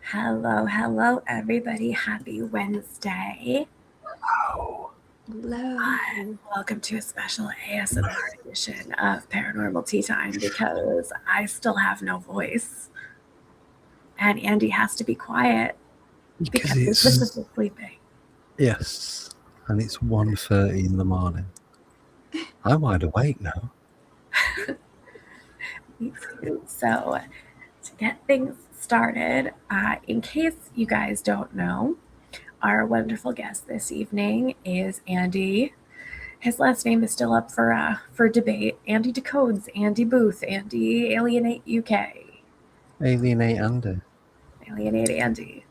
Hello, everybody. Happy Wednesday. Oh, Hello. Welcome to a special ASMR edition of Paranormal Tea Time because I still have no voice. And Andy has to be quiet because his missus is sleeping. yes, and it's 1:30 in the morning. I'm wide awake now. Me too. So, to get things started, in case you guys don't know, our wonderful guest this evening is Andy. His last name is still up for debate. Andy Decodes, Andy Booth, Andy Alienate UK, Alienate Andy. Alienate Andy.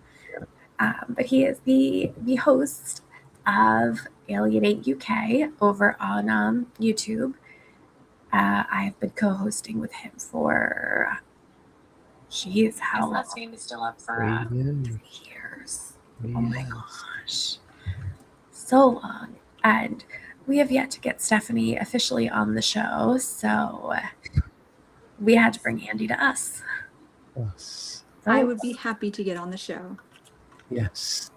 But he is the host of Alienate UK over on YouTube. I've been co-hosting with him for, geez, how long? His last name is still up for 3 years. 3 years. Oh my gosh, so long. And we have yet to get Stephanie officially on the show, so we had to bring Andy to us. Yes. I would be happy to get on the show. Yes,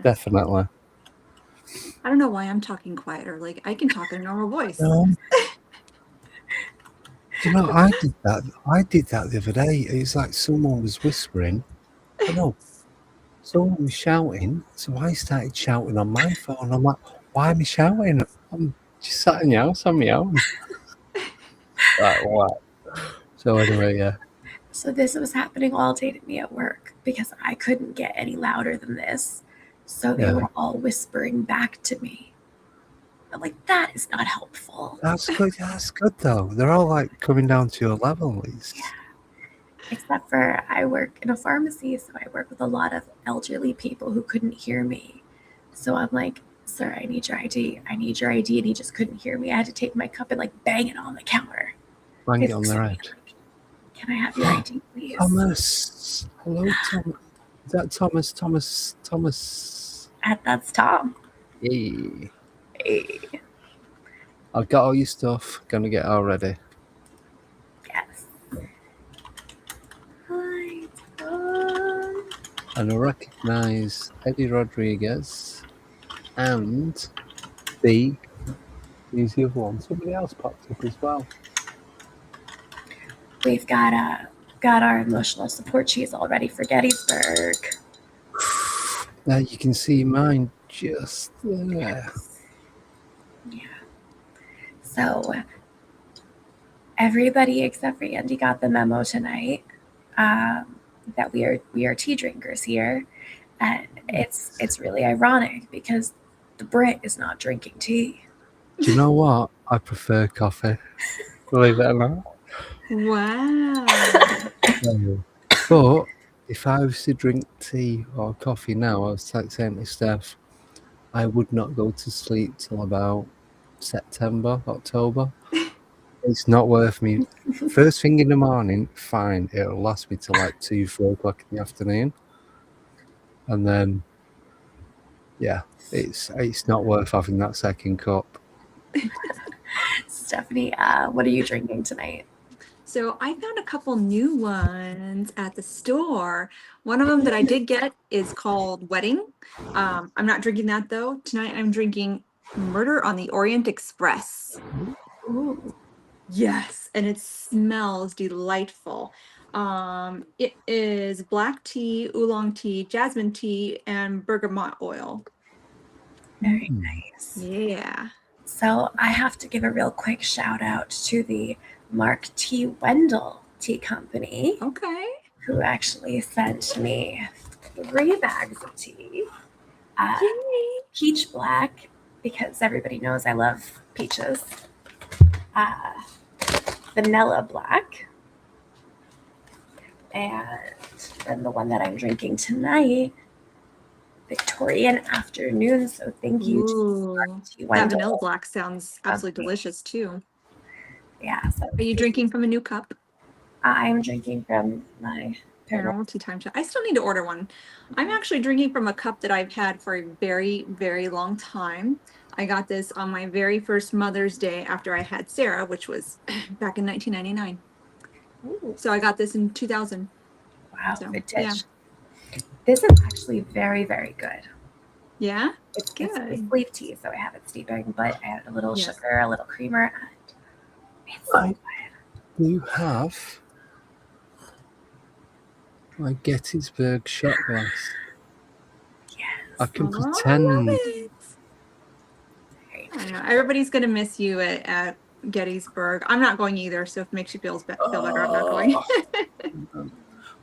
definitely. I don't know why I'm talking quieter. Like, I can talk in a normal voice. I did that. I did that the other day. It was like someone was whispering. I know. Someone was shouting, so I started shouting on my phone. I'm like, why am I shouting? I'm just sat in the house on my own. Like, what? So anyway, yeah. So this was happening all day to me at work because I couldn't get any louder than this. So they were all whispering back to me. I'm like, that is not helpful. That's good. That's good though. They're all like coming down to your level at least. Yeah. Except for I work in a pharmacy, so I work with a lot of elderly people who couldn't hear me. So I'm like, sir, I need your ID. I need your ID. And he just couldn't hear me. I had to take my cup and like bang it on the counter. Bang it on their head. Can I have your ID, please? Thomas. Hello, Tom. Is that Thomas? That's Tom. Hey. Hey. I've got all your stuff. Gonna get all ready. Yes. And I recognise Eddie Rodriguez and B. Who's the other one? Somebody else popped up as well. We've got our emotional support cheese all ready for Gettysburg. Now you can see mine just there. Yeah. So everybody except for Andy got the memo tonight that we are tea drinkers here, and it's really ironic because the Brit is not drinking tea. Do you know what? I prefer coffee. Believe it or not. Wow. But if I was to drink tea or coffee now, I was like saying to Steph, I would not go to sleep till about September, October. It's not worth me. First thing in the morning, fine. It'll last me till like 2, 4 o'clock in the afternoon. And then, yeah, it's not worth having that second cup. Stephanie, what are you drinking tonight? So I found a couple new ones at the store. One of them that I did get is called Wedding. I'm not drinking that though. Tonight I'm drinking Murder on the Orient Express. Ooh. Yes, and it smells delightful. It is black tea, oolong tea, jasmine tea, and bergamot oil. Very nice. Yeah. So I have to give a real quick shout out to the Mark T. Wendell Tea Company. Okay. Who actually sent me 3 bags of tea. Peach black, because everybody knows I love peaches. Vanilla black. And then the one that I'm drinking tonight, Victorian Afternoon. So thank you to Mark T. Wendell. That vanilla black sounds absolutely delicious too. Yeah. So are you drinking from a new cup? I'm drinking from my Paranormal Tea Time. I still need to order one. I'm actually drinking from a cup that I've had for a very, very long time. I got this on my very first Mother's Day after I had Sarah, which was back in 1999. Ooh. So I got this in 2000. Wow, so, vintage. Yeah. This is actually very, very good. Yeah. It's Good. leaf tea, so I have it steeping, but I add a little Yes. sugar, a little creamer, and it's so I good. do have my Gettysburg shot glass. Yes. I can Oh, I love pretend. it. I don't know. Everybody's gonna miss you at Gettysburg. I'm not going either, so if it makes you feel better, I'm not going.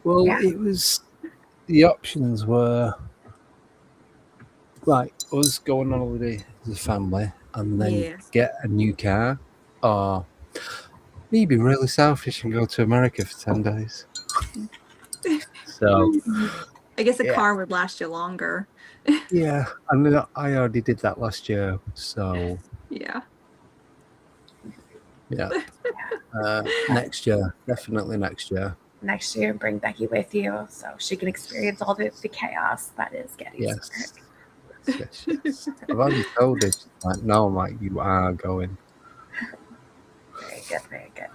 Well, Yeah. it was, the options were, right, us going on holiday as a family and then Yes. get a new car, or me be really selfish and go to America for 10 days. So, I guess a yeah. car would last you longer. Yeah, I mean, I already did that last year, so Yeah. yeah. Next year, definitely next year. Next year, bring Becky with you so she can experience all the chaos that is Gettysburg. Yes. I've already told her, she's like, no, I'm like, you are going. Very good, very good.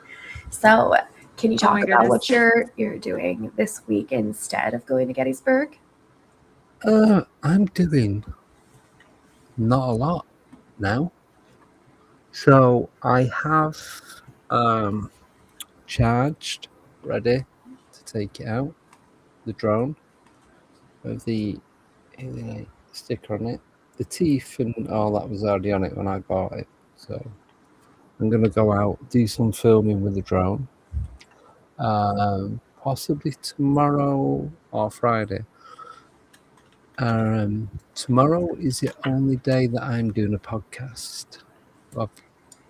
So, can you Oh talk my about what goodness. you're doing this week instead of going to Gettysburg? I'm doing not a lot now. So I have charged, ready to take it out, the drone with the sticker on it. The teeth and all that was already on it when I bought it. So I'm going to go out, do some filming with the drone. Possibly tomorrow or Friday. Tomorrow is the only day that I'm doing a podcast. I'm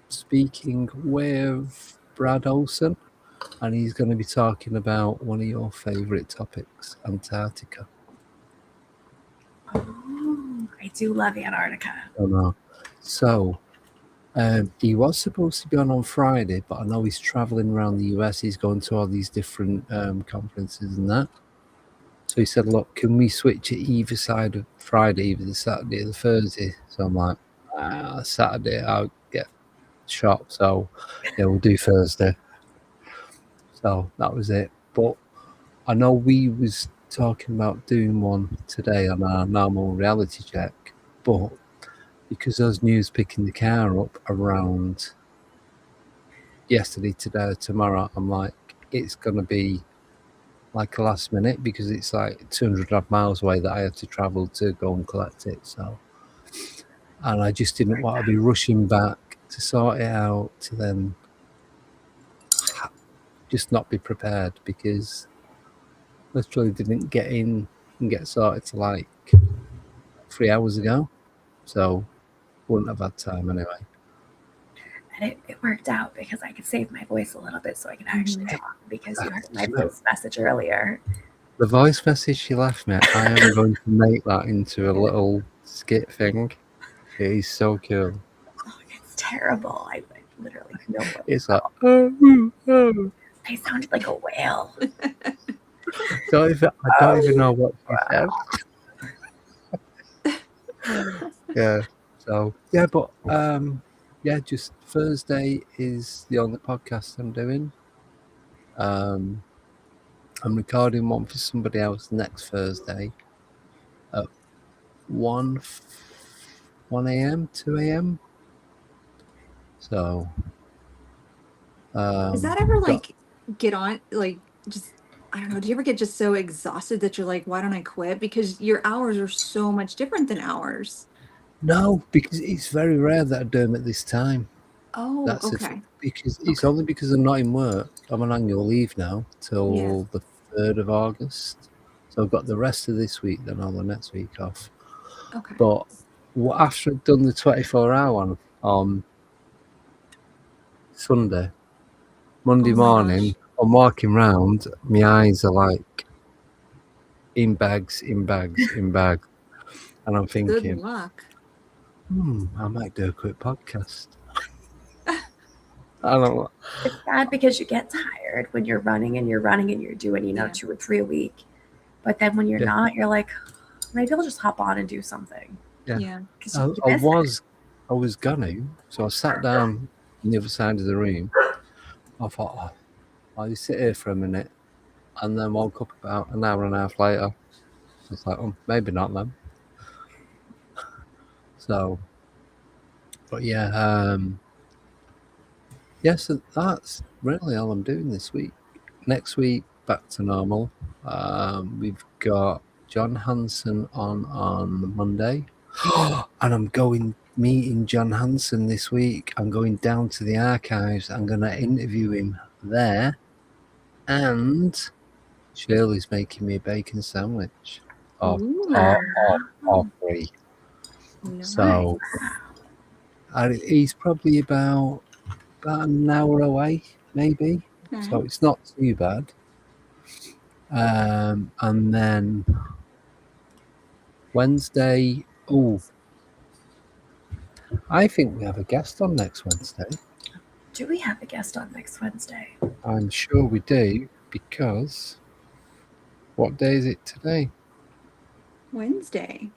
speaking with Brad Olsen, and he's going to be talking about one of your favourite topics, Antarctica. Oh, I do love Antarctica. Oh no. So he was supposed to be on Friday, but I know he's traveling around the US. He's going to all these different conferences and that. So he said, look, can we switch it either side of Friday, either the Saturday or the Thursday? So I'm like, Saturday, I'll get shot. So yeah, we'll do Thursday. So that was it. But I know we was talking about doing one today on our normal reality check, but because those news picking the car up around yesterday, today, tomorrow, I'm like, it's going to be like a last minute because it's like 200 odd miles away that I have to travel to go and collect it. So, and I just didn't want to be rushing back to sort it out to then just not be prepared because literally didn't get in and get sorted to like 3 hours ago. So wouldn't have had time anyway. And it worked out because I could save my voice a little bit so I can actually talk because you heard my voice message earlier. The voice message she left me, I am going to make that into a little skit thing. It is so cool. Oh, it's terrible. I literally know what It's like, I sounded like a whale. I don't even know what she said. Yeah. So yeah, but yeah, just Thursday is the only podcast I'm doing. I'm recording one for somebody else next Thursday at 1 a.m., 2 a.m. So Does that ever like get on like just I don't know, do you ever get just so exhausted that you're like, why don't I quit? Because your hours are so much different than ours. no, because it's very rare that I do them at this time. Oh, That's okay. because it's only because I'm not in work. I'm on annual leave now till Yeah. the 3rd of August. So I've got the rest of this week, then all the next week off. Okay. But after I've done the 24-hour one on Sunday, Monday Oh my morning, gosh. I'm walking round, my eyes are like in bags, in bags, in bags. And I'm Good thinking, luck. I might do a quick podcast. I don't know. It's bad because you get tired when you're running and you're doing, Yeah. 2 or 3 a week. But then when you're Yeah. not, you're like, maybe I'll just hop on and do something. Yeah. Because I you miss it. was gonna, so I sat down on the other side of the room. I thought, I'll just sit here for a minute, and then woke up about an hour and a half later. was like, oh, maybe not then. So, but yeah, so that's really all I'm doing this week. Next week, back to normal. We've got John Hanson on Monday, and I'm going meeting John Hanson this week. I'm going down to the archives. I'm going to interview him there, and Shirley's making me a bacon sandwich, or free. Nice. So he's probably about an hour away, maybe. Nice. So it's not too bad. And then Wednesday, I think we have a guest on next Wednesday. Do we have a guest on next Wednesday? I'm sure we do, because what day is it today? Wednesday.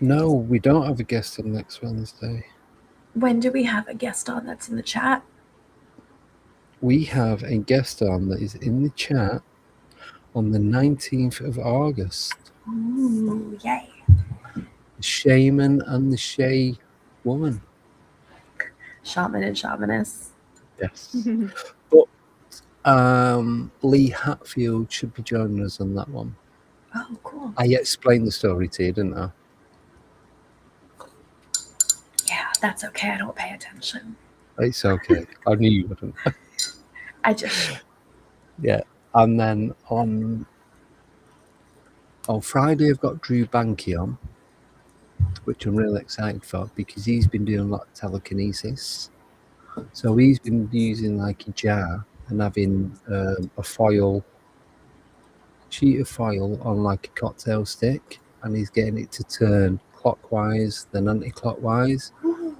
No, we don't have a guest on next Wednesday. When do we have a guest on that's in the chat? We have a guest on that is in the chat on the 19th of August. Ooh, yay. The Shaman and the Shay Woman. Shaman and shamaness. Yes. But Lee Hatfield should be joining us on that one. Oh, cool. I explained the story to you, didn't I? Yeah, that's okay. I don't pay attention. It's okay. I knew you wouldn't. I just... Yeah. And then on Friday, I've got Drew Banky on, which I'm really excited for, because he's been doing a lot of telekinesis. So he's been using like a jar and having a sheet of foil on like a cocktail stick, and he's getting it to turn clockwise then anti-clockwise. Ooh.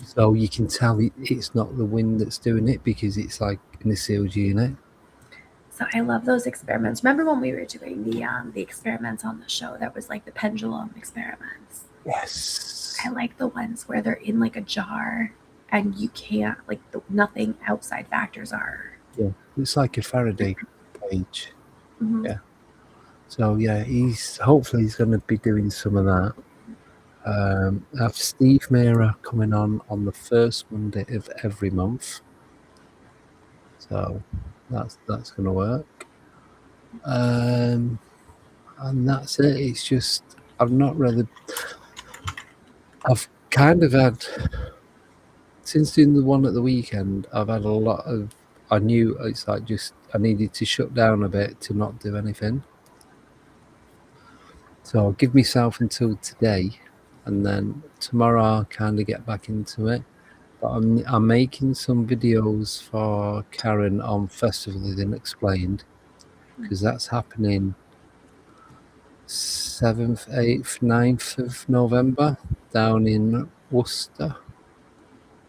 So you can tell it's not the wind that's doing it, because it's like in a sealed unit. So I love those experiments. Remember when we were doing the experiments on the show that was like the pendulum experiments? Yes. I like the ones where they're in like a jar and you can't, like, nothing outside factors are. Yeah, it's like a Faraday cage. Mm-hmm. Yeah. So yeah, hopefully he's going to be doing some of that. I have Steve Mera coming on the first Monday of every month. So that's going to work. And that's it. It's just I've kind of had, since doing the one at the weekend, I've had a lot of, I knew it's like just I needed to shut down a bit to not do anything. So I'll give myself until today, and then tomorrow I'll kind of get back into it. But I'm making some videos for Karen on Festival Within Explained, because that's happening 7th, 8th, 9th of November down in Worcester.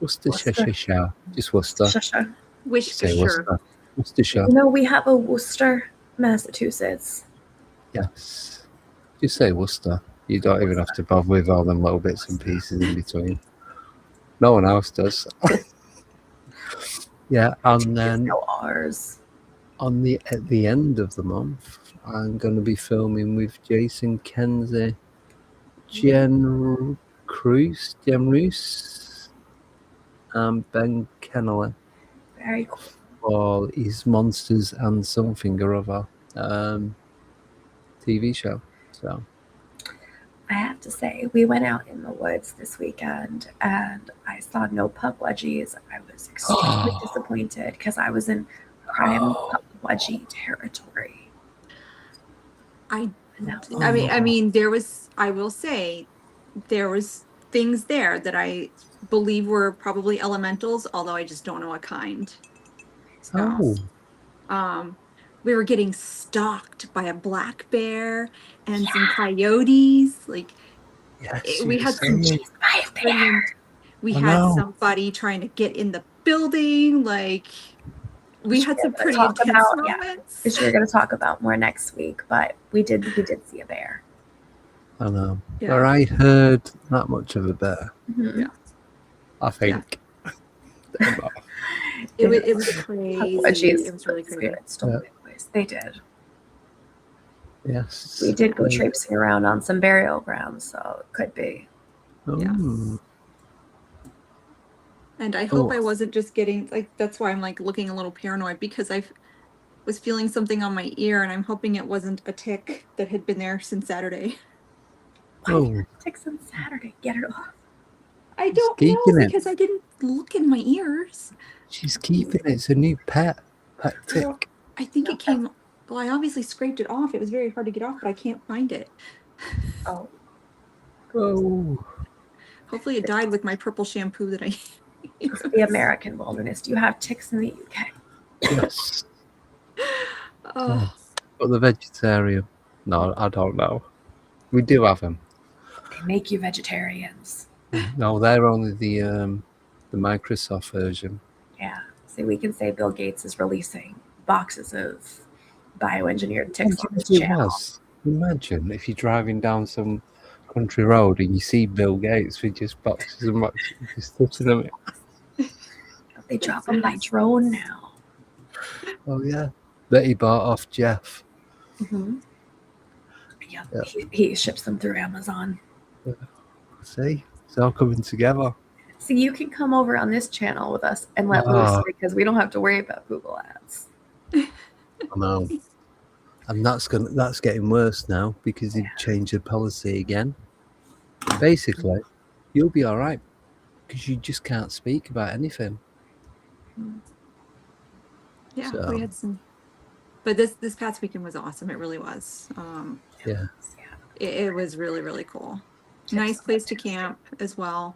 Worcestershire. Just Worcester. Say Worcester. Worcestershire. You know, we have a Worcester, Massachusetts. Yes. Just say Worcester. You don't even have to bother with all them little bits and pieces in between. No one else does. Yeah, and then No R's. at the end of the month, I'm going to be filming with Jason Kenzie, Jen Roos, and Ben Kennelly. Very cool. For his Monsters and Something or Other TV show. So I have to say, we went out in the woods this weekend and I saw no pup wedgies. I was extremely disappointed because I was in prime pup wedgie territory. I mean, I will say, there was things there that I believe were probably elementals, although I just don't know what kind. So, we were getting stalked by a black bear and some coyotes. Like, we had some we had somebody trying to get in the building. Like, we had some pretty intense moments. Which we're going to talk about more next week, but we did see a bear. I know. Yeah. But I heard that much of a bear. Mm-hmm. Yeah. I think. It was crazy. Apologies, It was really but the crazy. spirits stole my voice. They did. Yes. We did go traipsing around on some burial grounds, so it could be. Oh. And I hope I wasn't just getting like, that's why I'm like looking a little paranoid, because I was feeling something on my ear, and I'm hoping it wasn't a tick that had been there since Saturday. Why do you have ticks on Saturday? Get it off. I don't know, because I didn't look in my ears. She's keeping it. It's a new pet tick. Well, I think it came, well, I obviously scraped it off. It was very hard to get off, but I can't find it. Oh. Hopefully it died with my purple shampoo that I use. The American wilderness. Do you have ticks in the UK? Yes. But the vegetarian. No, I don't know. We do have them. They make you vegetarians. No, they're only the Microsoft version. Yeah. So we can say Bill Gates is releasing boxes of bioengineered ticks on his channel. Imagine if you're driving down some country road and you see Bill Gates with just boxes and boxes of stuff in them. They drop them by drone now. Oh yeah, that he bought off Jeff. Mm-hmm. Yeah. He ships them through Amazon. Yeah. See, it's all coming together. So you can come over on this channel with us and let loose, because we don't have to worry about Google ads. I know. And that's getting worse now, because they've changed the policy again. Basically, you'll be all right because you just can't speak about anything. Yeah, so. We had some, but this past weekend was awesome. It really was. It was really, really cool. Nice place to camp as well,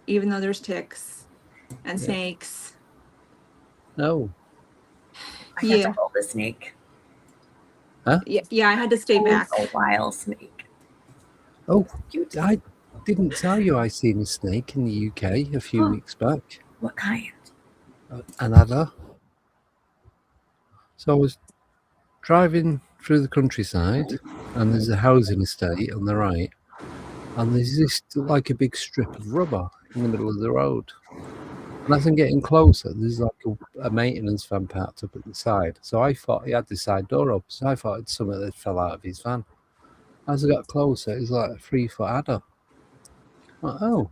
even though there's ticks and snakes. I had to hold the snake. Huh? Yeah, I had to stay back. A wild snake. Oh, I didn't tell you I seen a snake in the UK a few weeks back. What kind? An adder. So I was driving through the countryside, and there's a housing estate on the right, and there's this like a big strip of rubber in the middle of the road. And as I'm getting closer, there's like a maintenance van parked up at the side. So I thought he had the side door up, so I thought it's something that fell out of his van. As I got closer, it was like a 3-foot adder. I'm like,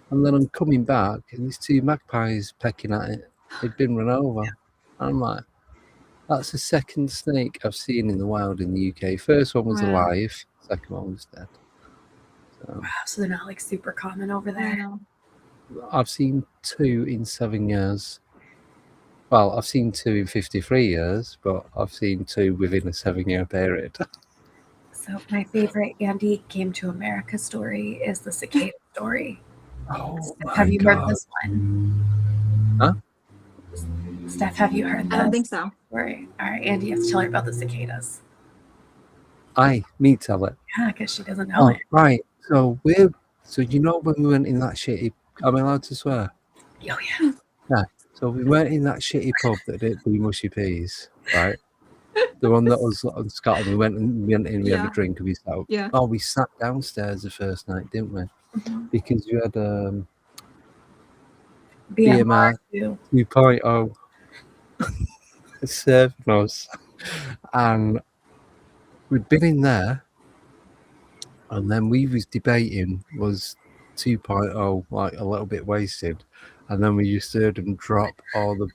and then I'm coming back, and there's 2 magpies pecking at it. They'd been run over. I'm like, that's the second snake I've seen in the wild in the UK. First one was alive, second one was dead. So they're not like super common over there. I've seen 2 in 7 years. Well, I've seen 2 in 53 years, but I've seen 2 within a 7-year period. So my favorite Andy Came to America story is the cicada story. Have you heard this one? Huh? Steph, have you heard that? I don't think so. Story? All right, Andy, you have to tell her about the cicadas. Me tell it. Yeah, because she doesn't know it. Right. So you know when we went in that shitty, am I allowed to swear? Oh yeah. Yeah. So we went in that shitty pub that didn't do mushy peas, right? The one that was on Scotland. We went in, we had a drink, and we sat up. Yeah. Oh, we sat downstairs the first night, didn't we? Mm-hmm. Because you had BMR 2.0 serving us, and we'd been in there, and then we was debating was 2.0 like a little bit wasted, and then we just heard them drop all the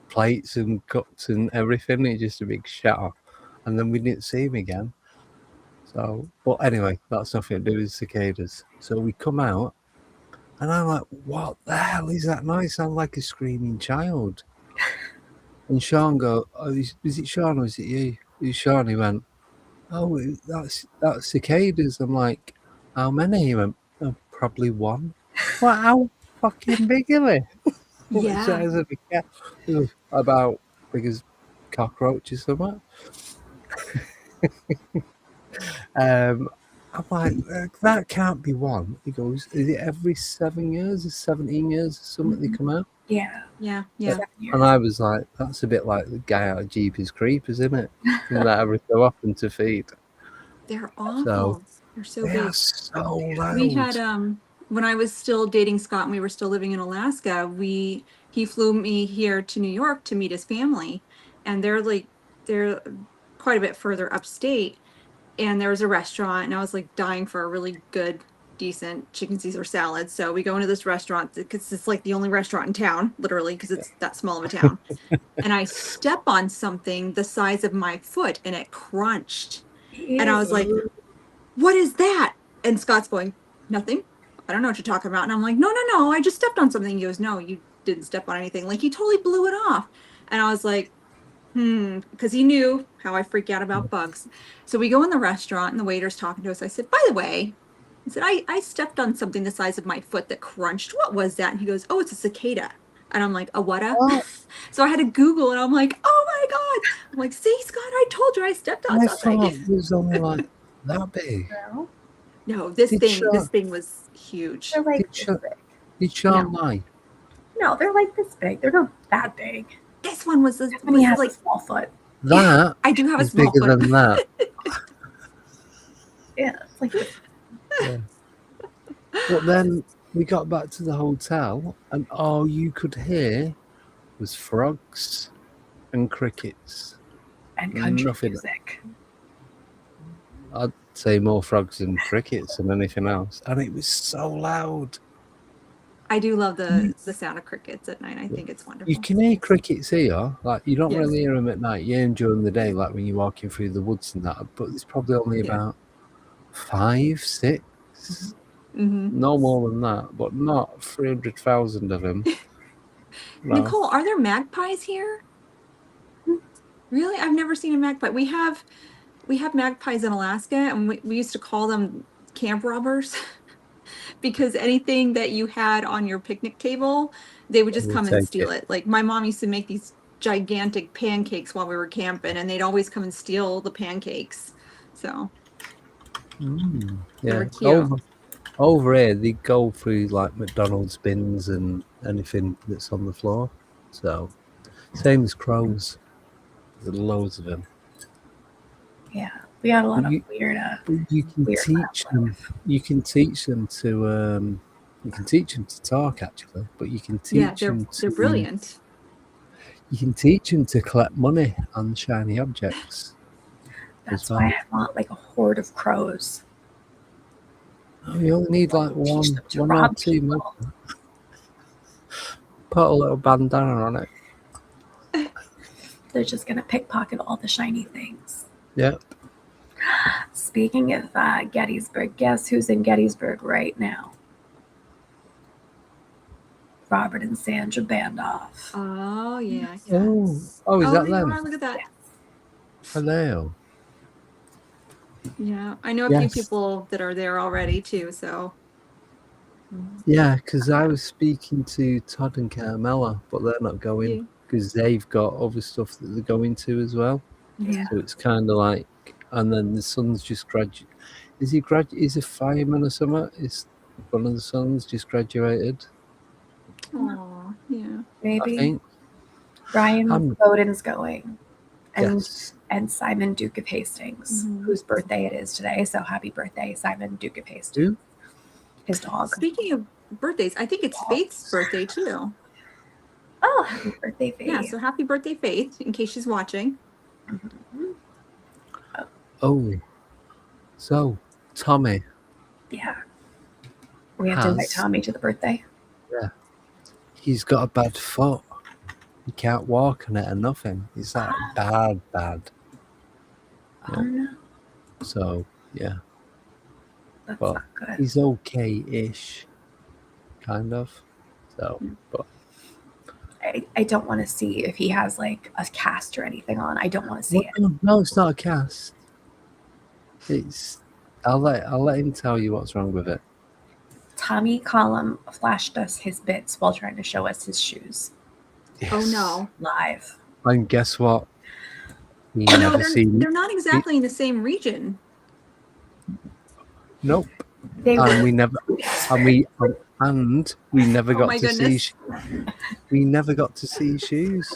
plates and cups and everything. It's just a big shatter, and then we didn't see him again. So, but anyway, that's nothing to do with cicadas. So we come out, and I'm like, what the hell is that noise? Sound like a screaming child. And Sean go, is it Sean or is it you? It's Sean. He went, oh, that's cicadas. I'm like, how many? He went, probably 1. Well, how fucking big are they? Yeah. About big as cockroaches somewhere. I'm like, that can't be 1. He goes, is it every 7 years or 17 years or something they come out? Yeah. And I was like, that's a bit like the guy out of Jeepers Creepers, isn't it? And that every so often to feed. They're awful. They're so big. So loud. We had when I was still dating Scott and we were still living in Alaska, he flew me here to New York to meet his family, and they're quite a bit further upstate. And there was a restaurant, and I was like dying for a really good, decent chicken Caesar salad. So we go into this restaurant because it's like the only restaurant in town, literally, because it's that small of a town. And I step on something the size of my foot, and it crunched. And I was like, "What is that?" And Scott's going, "Nothing. I don't know what you're talking about." And I'm like, "No, no, no. I just stepped on something." He goes, "No, you didn't step on anything. Like, you totally blew it off." And I was like, because he knew how I freak out about bugs. So we go in the restaurant, and the waiter's talking to us. I said, "By the way," I said, I stepped on something the size of my foot that crunched. What was that?" And he goes, "Oh, it's a cicada." And I'm like, "A what-a?" What? So I had to Google, and I'm like, "Oh my God." I'm like, "See, Scott, I told you I stepped on I something." thought it was only like that big. No, No, this Did thing was huge. they're like Did this Sean, big. did Sean No. lie? No, they're like this big. They're not that big. This one was That's when he has like, a small foot. That I do have a is small bigger foot. than that. Yeah, it's like this. Yeah. But then we got back to the hotel, and all you could hear was frogs and crickets. And country Nothing. music. I'd say more frogs and crickets than anything else. And it was so loud. I do love the sound of crickets at night. I think it's wonderful. You can hear crickets here. Like, you don't Yes. really hear them at night. You hear them during the day, like when you're walking through the woods and that. But it's probably only Yeah. about 5, 6. Mm-hmm. No more than that. But not 300,000 of them. No. Nicole, are there magpies here? Really? I've never seen a magpie. We have magpies in Alaska, and we used to call them camp robbers because anything that you had on your picnic table, they would just They come would and take steal it. Like, my mom used to make these gigantic pancakes while we were camping, and they'd always come and steal the pancakes. So they Yeah. were cute. Over here, they go through like McDonald's bins and anything that's on the floor. So, same as crows. There's loads of them. Yeah, we got a lot But of weird. But you can Weird teach them. You can teach them to. You can teach them to talk, actually. But you can teach them to. They're brilliant. You can teach them to collect money on shiny objects. That's why I want like a horde of crows. Oh, you only need like Teach them to one or rob two. people. Put a little bandana on it. They're just gonna pickpocket all the shiny things. Yep. Speaking of Gettysburg, guess who's in Gettysburg right now? Robert and Sandra Bandoff. Oh yeah. Oh, is that they them? are. Look at that. Hello. Yeah, I know a few Yes. people that are there already too. So Yeah, because I was speaking to Todd and Carmela, but they're not going because they've got other stuff that they're going to as well. Yeah. So it's kind of like, and then the son's just graduated. Is he Is a fireman or something? Is one of the sons just graduated? oh yeah. I Maybe think. Ryan Bowden's going. And Yes. and Simon Duke of Hastings, whose birthday it is today. So happy birthday, Simon Duke of Hastings. Who? His dog. Speaking of birthdays, I think it's Faith's birthday too. Oh, happy birthday, Faith. Yeah, so happy birthday, Faith, in case she's watching. Oh, so Tommy. Yeah. We have to invite Tommy to the birthday. Yeah. He's got a bad foot. He can't walk on it or nothing. He's like bad. Oh no. So yeah. That's But not good. he's okay-ish, kind of. So, but I don't want to see if he has like a cast or anything on. I don't want to see it. no, it's not a cast. It's. I'll let him tell you what's wrong with it. Tommy Collum flashed us his bits while trying to show us his shoes Yes. Oh no. live. And guess what? We No, never seen. they're not exactly in the same region. Nope. They And were we never. And we never Oh got my to goodness. see. We never got to see shoes.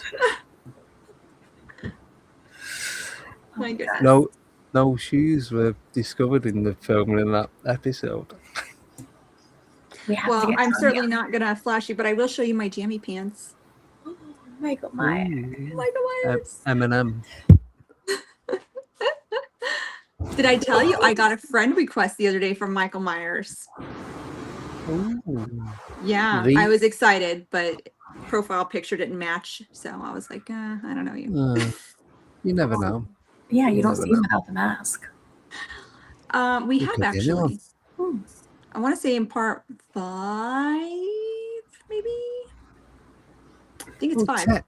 My goodness. No shoes were discovered in the filming in that episode. we have to Well, get I'm Tommy certainly on. not gonna flash you, but I will show you my jammy pants. Michael Myers. Ooh. Michael Myers. Eminem. Did I tell you I got a friend request the other day from Michael Myers? Ooh. Yeah, The- I was excited, but profile picture didn't match, so I was like, I don't know you. You never know. Yeah, you don't Never see him know. without the mask. We It have could be anyone. actually. Hmm. I want to say in part 5, maybe. I think it's Well, 5.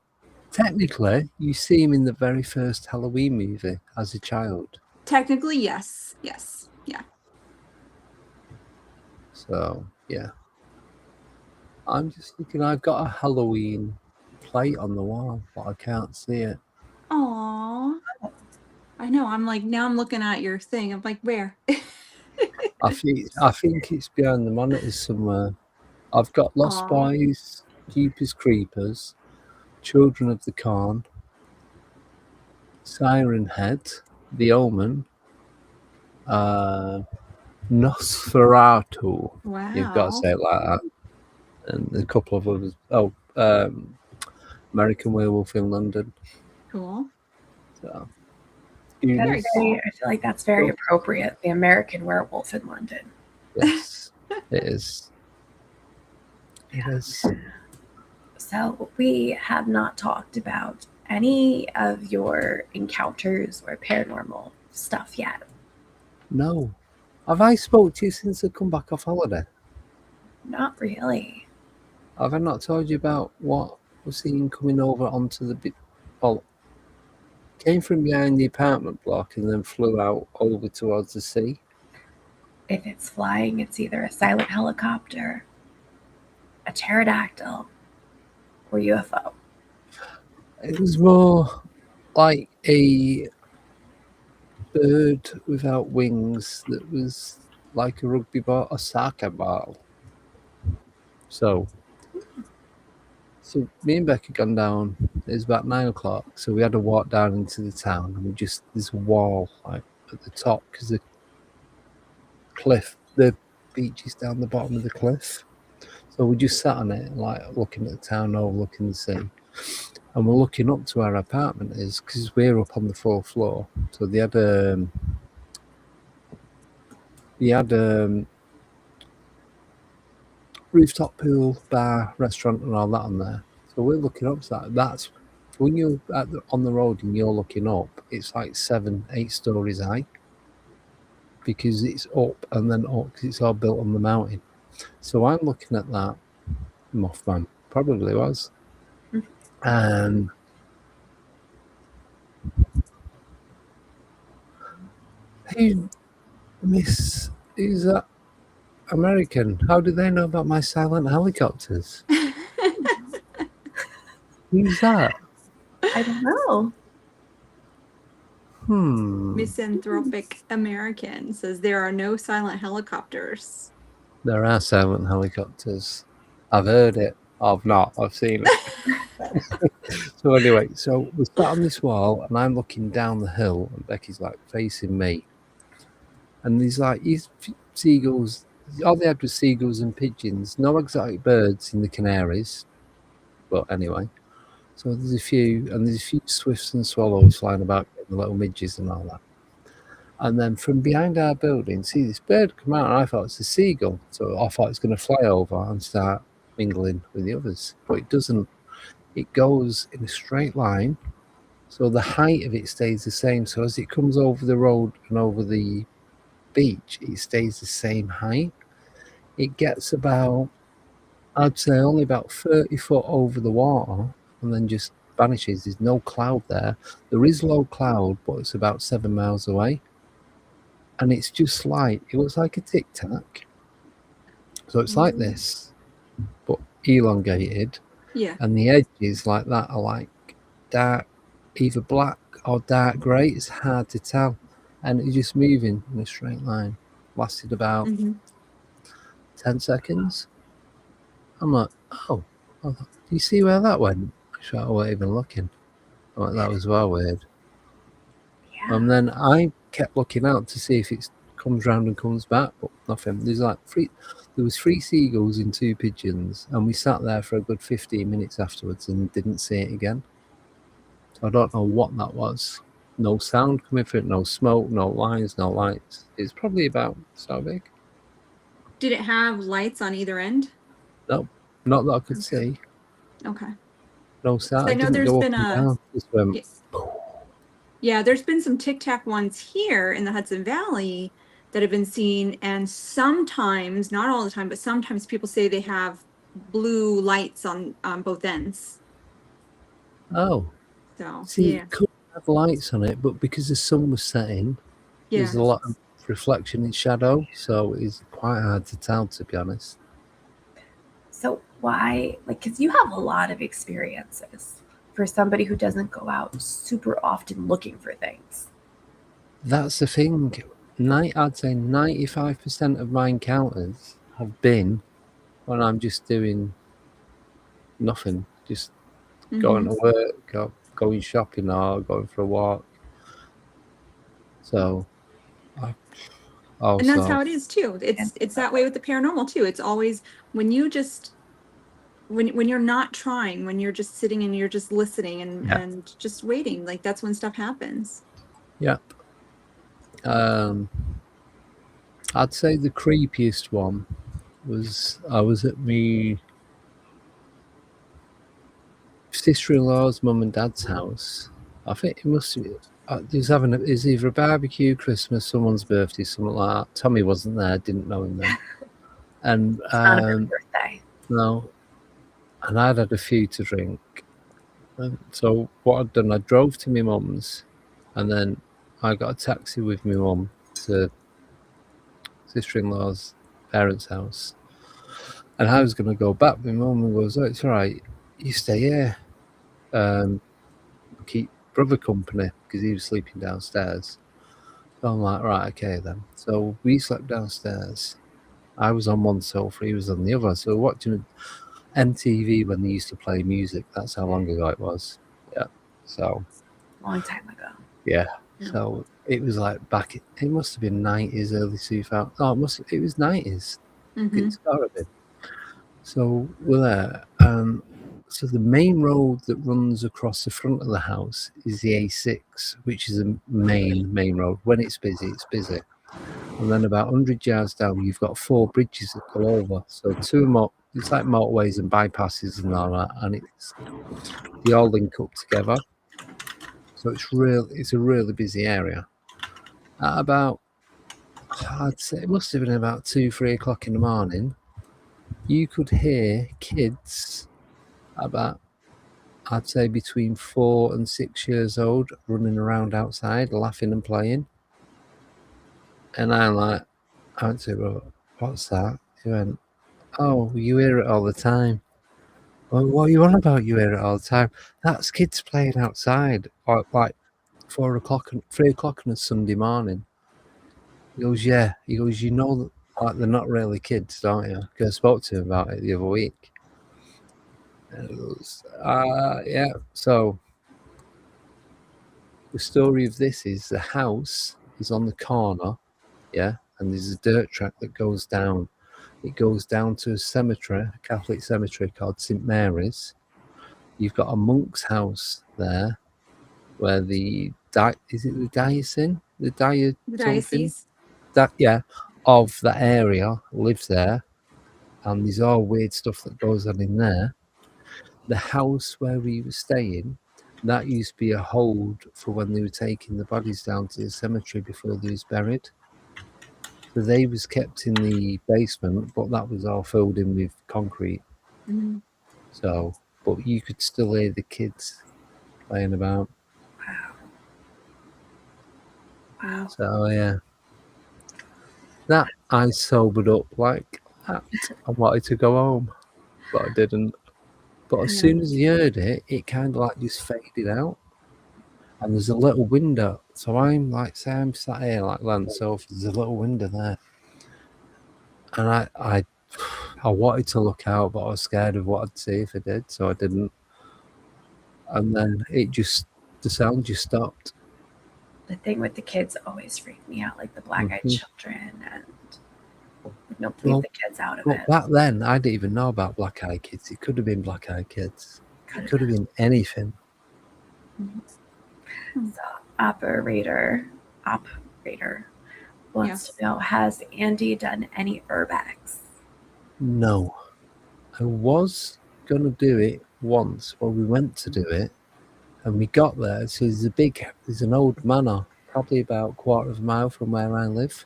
technically, you see him in the very first Halloween movie as a child. Technically, yes. Yes. Yeah. So, yeah. I'm just looking, I've got a Halloween plate on the wall, but I can't see it. Aw. I know. I'm like, now I'm looking at your thing. I'm like, where? I think it's behind the monitors somewhere. I've got Lost Aw. Boys, Jeepers Creepers, Children of the Corn, Siren Head, The Omen, Nosferatu. You've got to Wow. say it like that. And a couple of others. Oh, American Werewolf in London. Cool. So, That's cool. I feel like that's very appropriate. The American Werewolf in London. yes, it is. It is. So we have not talked about any of your encounters or paranormal stuff yet. No. Have I spoke to you since I come back off holiday? Not really. Have I not told you about what was seen coming over onto the well, came from behind the apartment block and then flew out over towards the sea? If it's flying, it's either a silent helicopter, a pterodactyl, or UFO. It was more like a bird without wings that was like a rugby ball, a soccer ball. So me and Becky gone down. It was about 9 o'clock, so we had to walk down into the town, and there's a wall like at the top because the beach is down the bottom of the cliff. So we just sat on it, like looking at the town, overlooking the sea, and we're looking up to where our apartment is because we're up on the 4th floor. So they had rooftop pool, bar, restaurant, and all that on there. So we're looking up to that. That's when you're on the road and you're looking up. It's like 7-8 stories high because it's up and then up because it's all built on the mountain. So I'm looking at that. Mothman probably was, and who's that American? How do they know about my silent helicopters? Who's that? I don't know. Misanthropic American says there are no silent helicopters. There are silent helicopters. I've heard it. I've not. I've seen it. So anyway, so we're sat on this wall, and I'm looking down the hill, and Becky's like facing me, and these seagulls. All they had was seagulls and pigeons. No exotic birds in the Canaries, but anyway. So there's a few swifts and swallows flying about, the little midges and all that. And then from behind our building, see this bird come out, and I thought it's a seagull. So I thought it's going to fly over and start mingling with the others. But it doesn't. It goes in a straight line. So the height of it stays the same. So as it comes over the road and over the beach, it stays the same height. It gets about, I'd say, only about 30 foot over the water and then just vanishes. There's no cloud there. There is low cloud, but it's about 7 miles away. And it's just like, it looks like a tic tac. So it's like this, but elongated. Yeah. And the edges like that are like dark, either black or dark grey. It's hard to tell. And it's just moving in a straight line. Lasted about 10 seconds. I'm like, oh, do you see where that went? I wasn't even looking. I'm like, that was well weird. Yeah. And then I kept looking out to see if it's comes round and comes back, but nothing. There was 3 seagulls and 2 pigeons, and we sat there for a good 15 minutes afterwards and didn't see it again. So I don't know what that was. No sound coming from it, no smoke, no lines, no lights. It's probably about so big. Did it have lights on either end? No, not that I could see. Okay. No sound. I It know didn't there's go been up and down. Just went, yes. Yeah, there's been some Tic Tac ones here in the Hudson Valley that have been seen, and sometimes, not all the time, but sometimes people say they have blue lights on both ends. oh. So See, yeah, it could have lights on it, but because the sun was setting, there's yeah. a lot of reflection in shadow, so it's quite hard to tell, to be honest. So why, like, because you have a lot of experiences for somebody who doesn't go out super often looking for things. That's the thing. I'd say 95% of my encounters have been when I'm just doing nothing, just going to work, or going shopping, or going for a walk. So, And that's also, how it is too. It's that way with the paranormal too. It's always when you just when you're not trying, when you're just sitting and you're just listening and just waiting, like that's when stuff happens. yeah. I'd say the creepiest one was I was at my sister-in-law's mum and dad's house. I think it must be. It's either a barbecue, Christmas, someone's birthday, something like that. Tommy wasn't there, didn't know him then. And Not a big birthday. no, and I'd had a few to drink. And so what I'd done, I drove to my mum's, and then I got a taxi with my mum to sister-in-law's parents' house. And I was going to go back. My mum goes, "Oh, it's all right. You stay here. Keep brother company," because he was sleeping downstairs. So I'm like, right, okay then. So we slept downstairs. I was on one sofa, he was on the other. So watching MTV when they used to play music. That's how long ago it was. Yeah. So Long time ago. yeah. So it was like it must have been 90s, early 2000s. Oh, it was 90s. It's gotta be. So we're there. So the main road that runs across the front of the house is the A6, which is a main road. When it's busy, it's busy. And then about 100 yards down, you've got 4 bridges that go over. So it's like motorways and bypasses and all that, and they all link up together. So it's a really busy area. At about, I'd say it must have been about 2-3 o'clock in the morning, you could hear kids about, I'd say between 4 and 6 years old, running around outside, laughing and playing. And I went to him, "Well, what's that?" He went, "Oh, you hear it all the time." "Well, what are you on about? You hear it all the time?" "That's kids playing outside, or like 4 o'clock and 3 o'clock on a Sunday morning." He goes, "Yeah." He goes, "You know that, like, they're not really kids, don't you?" Because I spoke to him about it the other week. And he goes, yeah. So the story of this is the house is on the corner, yeah, and there's a dirt track that goes down. It goes down to a cemetery, a Catholic cemetery called St Mary's. You've got a monk's house there, where is it the diocese? The diocese. Of that area lives there, and there's all weird stuff that goes on in there. The house where we were staying, that used to be a hold for when they were taking the bodies down to the cemetery before they was buried. So they was kept in the basement, but that was all filled in with concrete. So, but you could still hear the kids playing about. Wow. So yeah, that I sobered up like that. I wanted to go home, but I didn't. But as soon as I heard it, it kind of like just faded out. And there's a little window. So I'm sat here like on the sofa. There's a little window there. And I wanted to look out, but I was scared of what I'd see if I did, so I didn't. And then the sound just stopped. the thing with the kids always freaked me out, like the black-eyed children, and no, leave the kids out of Well, it. back then, I didn't even know about black-eyed kids. It could have been black-eyed kids. It could have been anything. So, operator wants to know, has Andy done any urbex? No. I was going to do it once. Well, we went to do it, and we got there. So there's an old manor, probably about a quarter of a mile from where I live.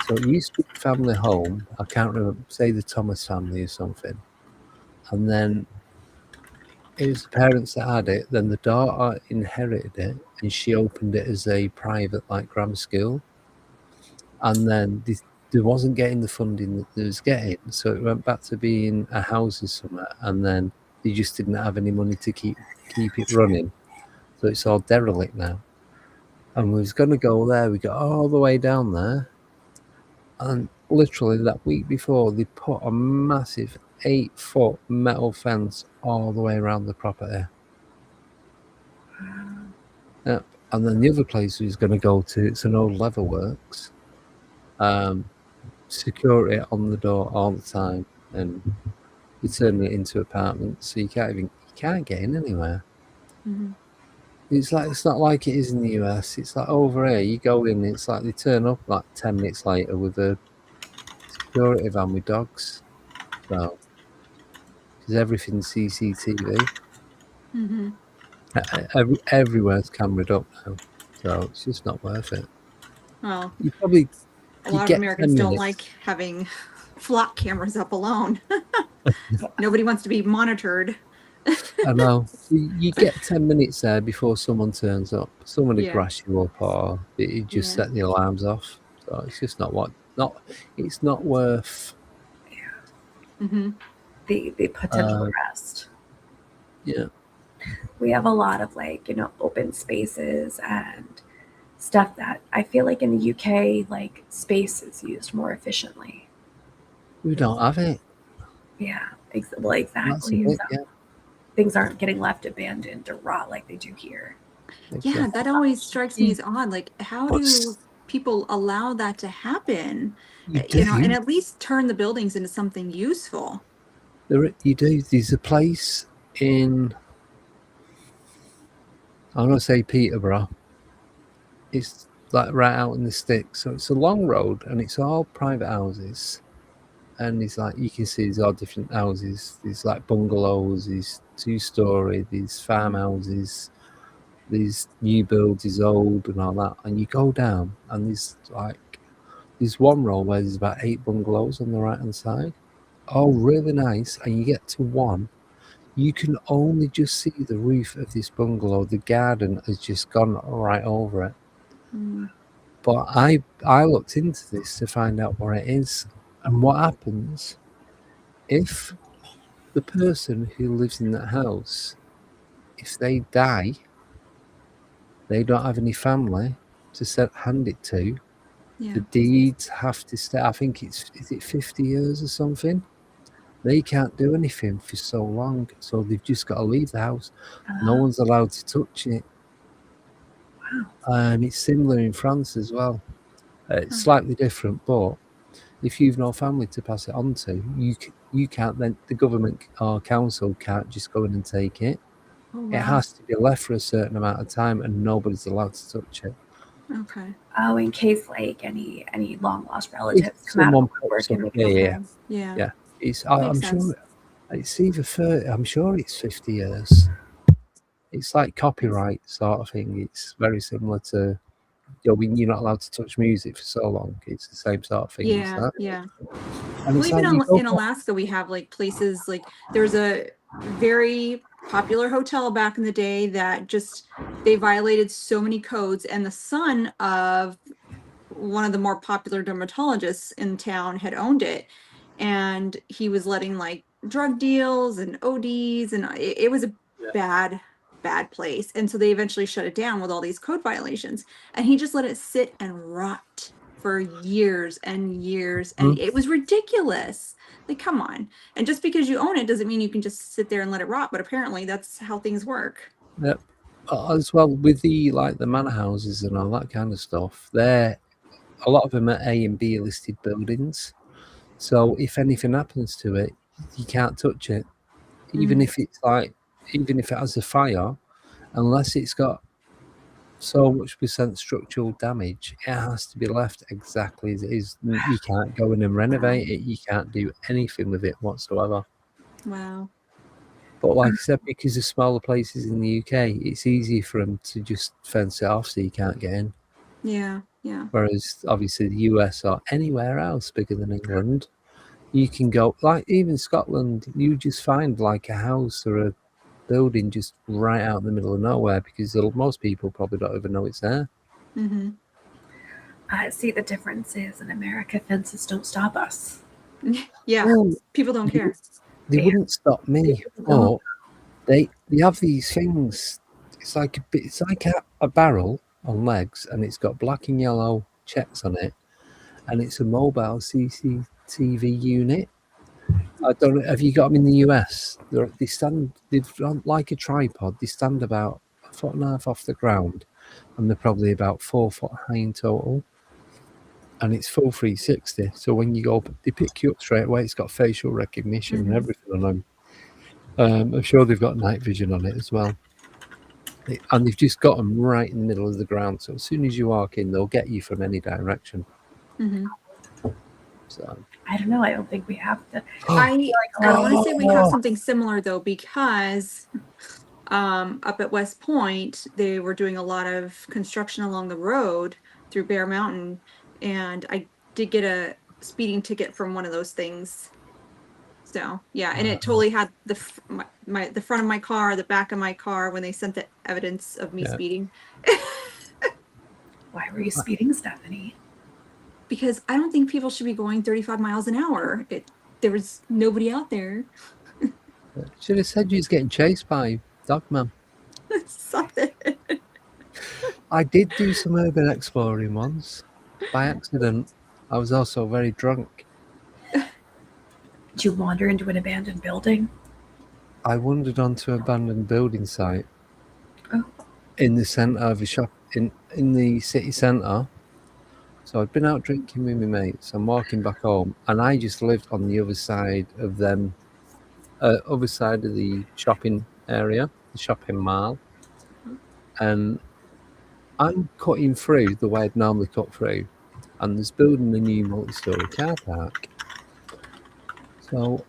So it used to be a family home. I can't remember, say the Thomas family or something. And then it was the parents that had it. Then the daughter inherited it, and she opened it as a private, like, grammar school. And then there wasn't getting the funding that they was getting, so it went back to being a housing somewhere, and then they just didn't have any money to keep it running. So it's all derelict now. And we was going to go there. We got all the way down there, and literally that week before, they put a massive 8-foot metal fence all the way around the property. Yep. And then the other place we was going to go to, it's an old leather works. Security on the door all the time, and you're turning it into apartments, so you can't get in anywhere. It's not like it is in the US. It's like over here, you go in, it's like they turn up like 10 minutes later with a security van with dogs. So, because everything's CCTV. Everywhere's cameraed up now, so it's just not worth it. Well, you probably a lot of Americans don't like having flock cameras up alone. Nobody wants to be monitored. I know. You get 10 minutes there before someone turns up. Somebody grass you up, or you just set the alarms off. So it's just it's not worth the potential arrest. Yeah. We have a lot of open spaces and stuff that I feel like in the UK, like, space is used more efficiently. We don't have it. Yeah, well, exactly. So things aren't getting left abandoned or rot like they do here. Yeah, that always strikes me as odd. Like, how do people allow that to happen? And at least turn the buildings into something useful. You do. There's a place in, I'm going to say Peterborough. It's like right out in the sticks. So it's a long road, and it's all private houses. And it's like, you can see there's all different houses. There's like bungalows, there's 2-story, there's farmhouses, there's new builds, there's old and all that. And you go down, and there's one row where there's about 8 bungalows on the right hand side. All really nice. And you get to one, you can only just see the roof of this bungalow. The garden has just gone right over it. But I looked into this to find out what it is. And what happens if the person who lives in that house, if they die, they don't have any family to hand it to. The deeds have to stay. I think is it 50 years or something? They can't do anything for so long, so they've just got to leave the house. No one's allowed to touch it. Wow. It's similar in France as well. It's slightly different, but if you've no family to pass it on to, you can't then, the government or council can't just go in and take it. Oh, wow. It has to be left for a certain amount of time, and nobody's allowed to touch it. Okay. Oh, in case like any long lost relatives come out of the woodwork. Yeah. I'm sure it's either 30. I'm sure it's 50 years. It's like copyright sort of thing. It's very similar to, when you're not allowed to touch music for so long. It's the same sort of thing. Yeah. And well, even in Alaska, we have like places like there's a very popular hotel back in the day that they violated so many codes, and the son of one of the more popular dermatologists in town had owned it, and he was letting like drug deals and ODs, and it was a bad place. And so they eventually shut it down with all these code violations, and he just let it sit and rot for years and years, and it was ridiculous. Like, come on. And just because you own it doesn't mean you can just sit there and let it rot, but apparently that's how things work. Yep. As well with the manor houses and all that kind of stuff, a lot of them are A and B listed buildings. So if anything happens to it, you can't touch it. Even if even if it has a fire, unless it's got so much percent structural damage, it has to be left exactly as it is. You can't go in and renovate it. You can't do anything with it whatsoever. Wow. But like I said, because of smaller places in the UK, it's easy for them to just fence it off so you can't get in. Yeah. Yeah. Whereas obviously the US or anywhere else bigger than England, you can go, like even Scotland, you just find like a house or a building just right out in the middle of nowhere because most people probably don't even know it's there. Mm-hmm. See, the difference is in America, fences don't stop us. Yeah. Well, People don't care. they wouldn't stop me. But they have these things. It's like a barrel on legs, and it's got black and yellow checks on it, and it's a mobile CCTV unit. I don't know. Have you got them in the US? They've like a tripod. They stand about 1.5 feet off the ground, and they're probably about 4 foot high in total. And it's full 360. So when you go up, they pick you up straight away. It's got facial recognition and everything on them. I'm sure they've got night vision on it as well. And they've just got them right in the middle of the ground. So as soon as you walk in, they'll get you from any direction. Mm-hmm. So I don't know. I don't think we have to. I want to say we have something similar though, because up at West Point, they were doing a lot of construction along the road through Bear Mountain, and I did get a speeding ticket from one of those things. So yeah, and it totally had the front of my car, the back of my car when they sent the evidence of me speeding. Why were you speeding, Stephanie? Because I don't think people should be going 35 miles an hour. There was nobody out there. should have said you was getting chased by Dogman. Something. I did do some urban exploring once by accident. I was also very drunk. Did you wander into an abandoned building? I wandered onto an abandoned building site in the centre of a shop in the city centre. So I'd been out drinking with my mates. I'm walking back home, and I just lived on the other side of them, other side of the shopping area, the shopping mall. And I'm cutting through the way I'd normally cut through, and there's building a new multi-storey car park. So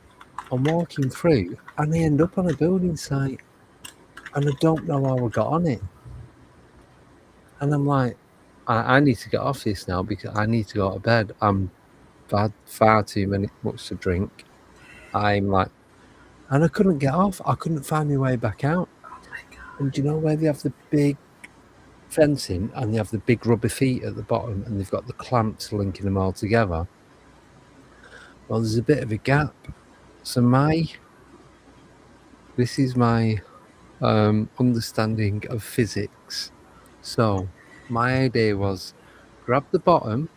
I'm walking through, and I end up on a building site, and I don't know how I got on it. And I'm like, I need to get off this now because I need to go to bed. I've had far too much to drink. I'm like, and I couldn't get off. I couldn't find my way back out. Oh my God. And do you know where they have the big fencing and they have the big rubber feet at the bottom and they've got the clamps linking them all together? Well, there's a bit of a gap. So this is my understanding of physics. So my idea was grab the bottom,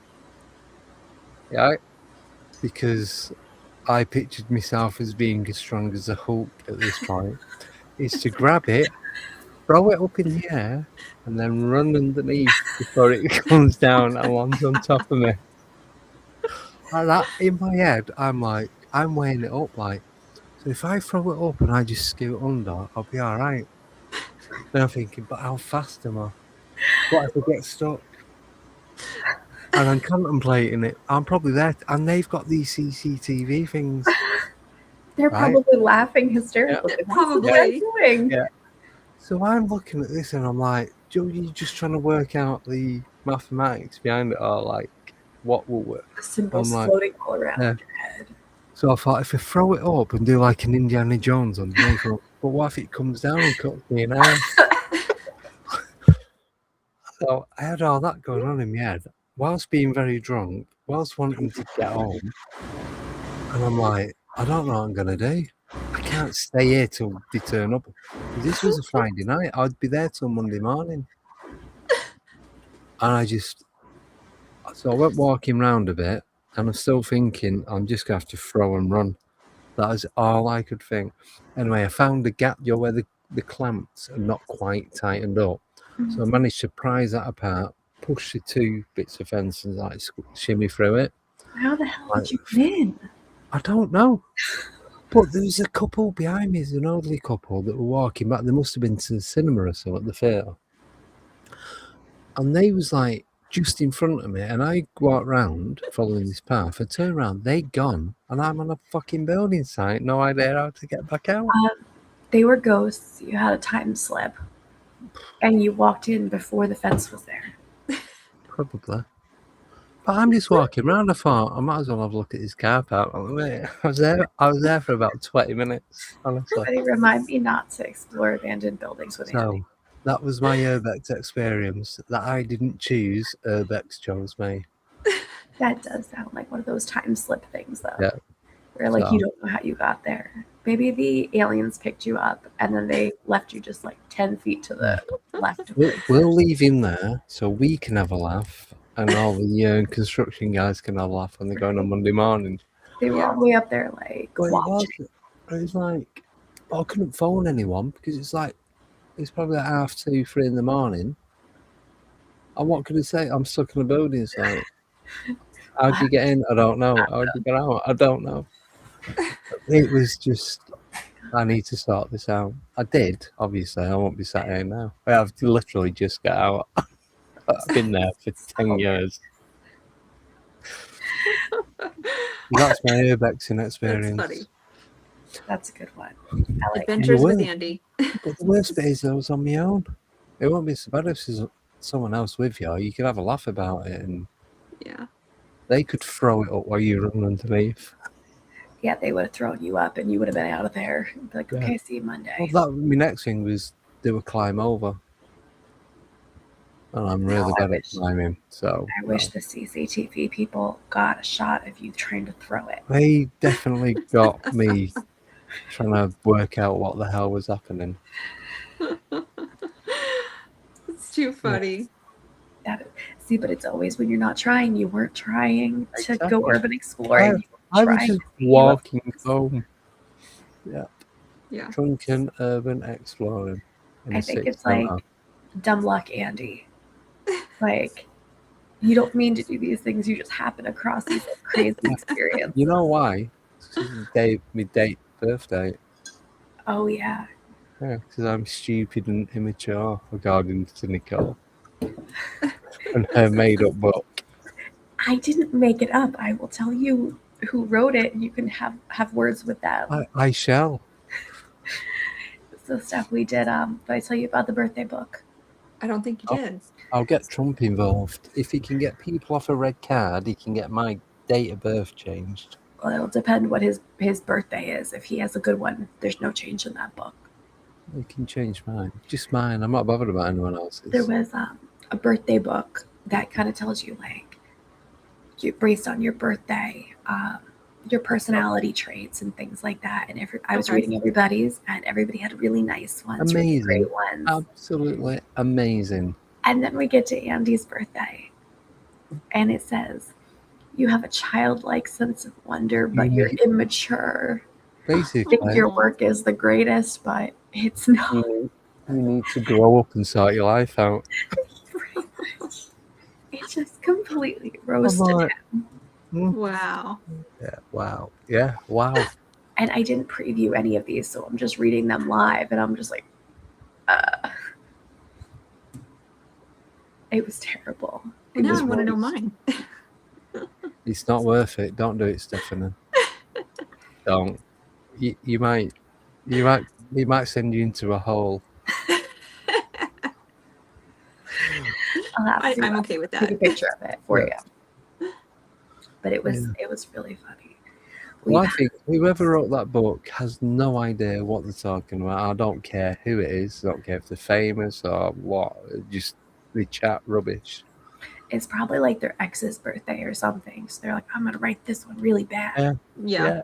because I pictured myself as being as strong as a Hulk at this point, is to grab it, throw it up in the air, and then run underneath before it comes down and lands on top of me. Like that, in my head, I'm weighing it up like, so if I throw it up and I just scoot under, I'll be all right. Then I'm thinking, but how fast am I? What if I get stuck? And I'm contemplating it. I'm probably there, and they've got these CCTV things. They're probably laughing hysterically. Yeah. Probably. What are you doing? Yeah. So I'm looking at this, and I'm like, Joe, you're just trying to work out the mathematics behind it, or like what will work. The symbols floating all around your head. So I thought, if I throw it up and do like an Indiana Jones underneath, but what if it comes down and cuts me in half? So I had all that going on in my head, whilst being very drunk, whilst wanting to get home. And I'm like, I don't know what I'm going to do. I can't stay here till they turn up. If this was a Friday night, I'd be there till Monday morning. And so I went walking round a bit, and I'm still thinking, I'm just going to have to throw and run. That was all I could think. Anyway, I found a gap, where the the clamps are not quite tightened up. So I managed to prise that apart, push the 2 bits of fence and like shimmy through it. How the hell Like, did you win? I don't know. But there was a couple behind me, an elderly couple that were walking back. They must have been to the cinema or so at the theatre. And they was like just in front of me, and I walked round following this path. I turned around, they'd gone, and I'm on a fucking building site, no idea how to get back out. They were ghosts. You had a time slip, and you walked in before the fence was there. Probably. But I'm just walking around. I thought I might as well have a look at this car park. I was there for about 20 minutes, honestly. But it reminded me not to explore abandoned buildings with Andy. So that was my urbex experience. That I didn't choose, urbex chose me. That does sound like one of those time slip things, though. Yeah. Where like So- you don't know how you got there. Maybe the aliens picked you up and then they left you just like 10 feet to the left. We'll leave him there so we can have a laugh, and all the construction guys can have a laugh when they're going on Monday morning. They were all the way up there, like But watching. it was like, I couldn't phone anyone because it's probably like 2:30, 3 in the morning. And what could I say? I'm stuck in a building site. How'd you get in? I don't know. How'd you get out? I don't know. It was just, I need to sort this out. I did, obviously. I won't be sat here now. I've literally just got out. I've been there for 10 years. That's my urbexing experience. That's funny. That's a good one. I like it. Adventures You with will. Andy. But the worst bit is I was on my own. It won't be so bad if there's someone else with you. You could have a laugh about it, and Yeah. they could throw it up while you run underneath. Yeah, they would have thrown you up and you would have been out of there. Be like, Yeah. okay, see you Monday. Well, my next thing was they would climb over. And I'm really I bad at wish- climbing, so I wish the CCTV people got a shot of you trying to throw it. they definitely got me trying to work out what the hell was happening. It's too funny. See, but it's always when you're not trying. You weren't trying to Exactly. go urban exploring. I was Trying just to see walking home. Yeah. Drunken urban exploring. in I a think six it's like hour. dumb luck, Andy. Like, you don't mean to do these things. You just happen across these like, crazy experiences. You know why? It's my date birthday. Oh, yeah. Yeah, because I'm stupid and immature, according to Nicole. And her made-up book. I didn't make it up. I will tell you who wrote it, and you can have words with them. I shall. So stuff we did. Did I tell you about the birthday book? I don't think you did. I'll get Trump involved. If he can get people off a red card, he can get my date of birth changed. Well, it'll depend what his birthday is. If he has a good one, there's no change in that book. He can change mine. Just mine. I'm not bothered about anyone else's. There was a birthday book that kind of tells you like based on your birthday, your personality traits and things like that. And I was reading everybody's, and everybody had really nice ones, really Amazing. great ones. Absolutely amazing. And then we get to Andy's birthday, and it says, "You have a childlike sense of wonder, but you're immature. Basically, Think your work is the greatest, but it's not." you need to grow up and sort your life out. Pretty much. It just completely roasted like- him. Wow. Yeah. Wow. Yeah. Wow. And I didn't preview any of these, so I'm just reading them live, and I'm just like, it was terrible. It Now was I want to know worse. mine. It's not worth it. Don't do it, Stephanie. Don't. You might send you into a hole. I'll have to I'm okay with take a that. picture of it for Yeah. you. But it was really funny. We Well, I think whoever wrote that book has no idea what they're talking about. I don't care who it is. I don't care if they're famous or what. Just they chat rubbish. It's probably like their ex's birthday or something. So they're like, I'm gonna write this one really bad. Yeah.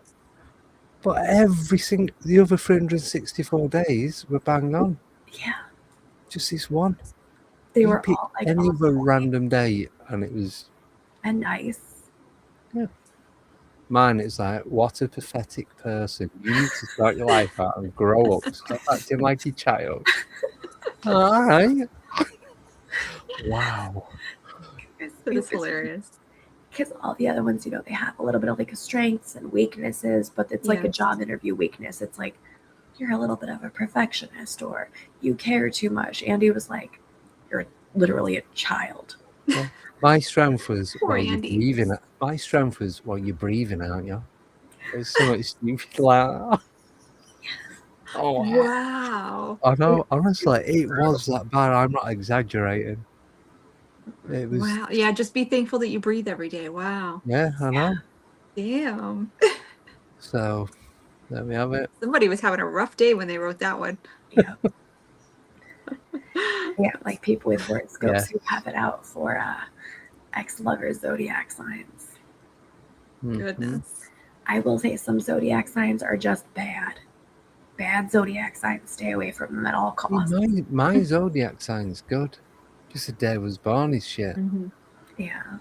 But the other 364 days were bang on. Yeah. Just this one. They You were pick all like any awesome other random day, and it was and nice. Mine is like, what a pathetic person. You need to start your life out and grow up. Stop acting like a child. All right. Wow. That is hilarious. Because all the other ones, they have a little bit of like strengths and weaknesses, but it's like a Yes. job interview weakness. It's like, you're a little bit of a perfectionist, or you care too much. Andy was like, you're literally a child. My strength was Poor while you're Andy. breathing. My strength was while you're breathing, aren't you? It's so much stupid like that. Oh, Wow. I know. Honestly, it was that bad. I'm not exaggerating. It was. Wow. Yeah, just be thankful that you breathe every day. Wow. Yeah, I know. Damn. So there we have it. Somebody was having a rough day when they wrote that one. Yeah. Yeah, like people with horoscopes Yeah. who have it out for ex-lovers' zodiac signs. Mhm. Goodness. I will say some zodiac signs are just bad. Bad zodiac signs. Stay away from them at all costs. My zodiac sign's good. Just the day I was born is shit. Yeah.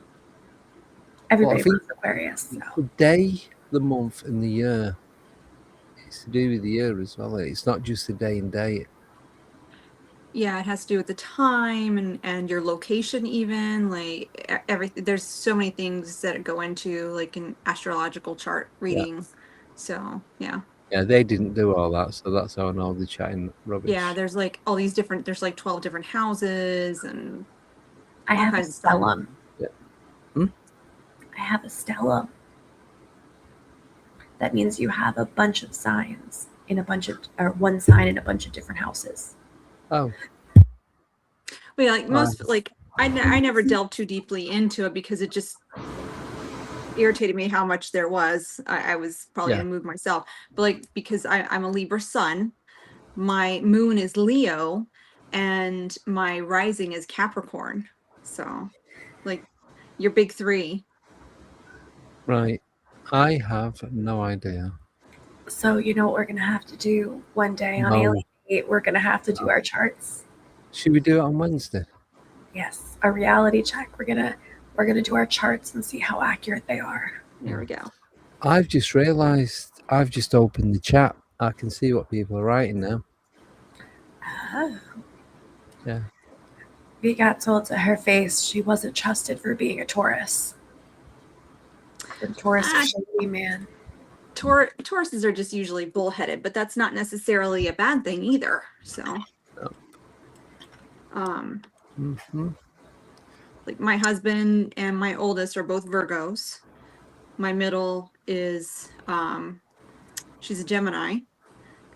Everybody think- loves Aquarius. So. The day, the month, and the year. It's to do with the year as well. It's not just the day and date. Yeah, it has to do with the time and your location even, like everything. There's so many things that go into like an astrological chart reading. So, yeah. Yeah, they didn't do all that, so that's how I know they're chatting rubbish. Yeah, there's like all these different, there's like 12 different houses and I all have a kinds of stuff. stellum. Yeah. Hmm? I have a stellum. That means you have a bunch of signs in a bunch of, or one sign in a bunch of different houses. Oh, Well, yeah, like most, like I never delved too deeply into it because it just irritated me how much there was. I was probably in a mood myself, but like because I'm a Libra sun, my moon is Leo, and my rising is Capricorn. So, like, your big three. right. I have no idea. So you know what we're gonna have to do one day on No. Alien 8? We're gonna have to do our charts. Should we do it on Wednesday? Yes, a reality check. We're gonna do our charts and see how accurate they are. There we go. I've just realised I've just opened the chat. I can see what people are writing now. Oh. Yeah. We got told to her face she wasn't trusted for being a Taurus. The Taurus is shady, man. Tauruses are just usually bullheaded, but that's not necessarily a bad thing either. So, like my husband and my oldest are both Virgos. My middle is she's a Gemini,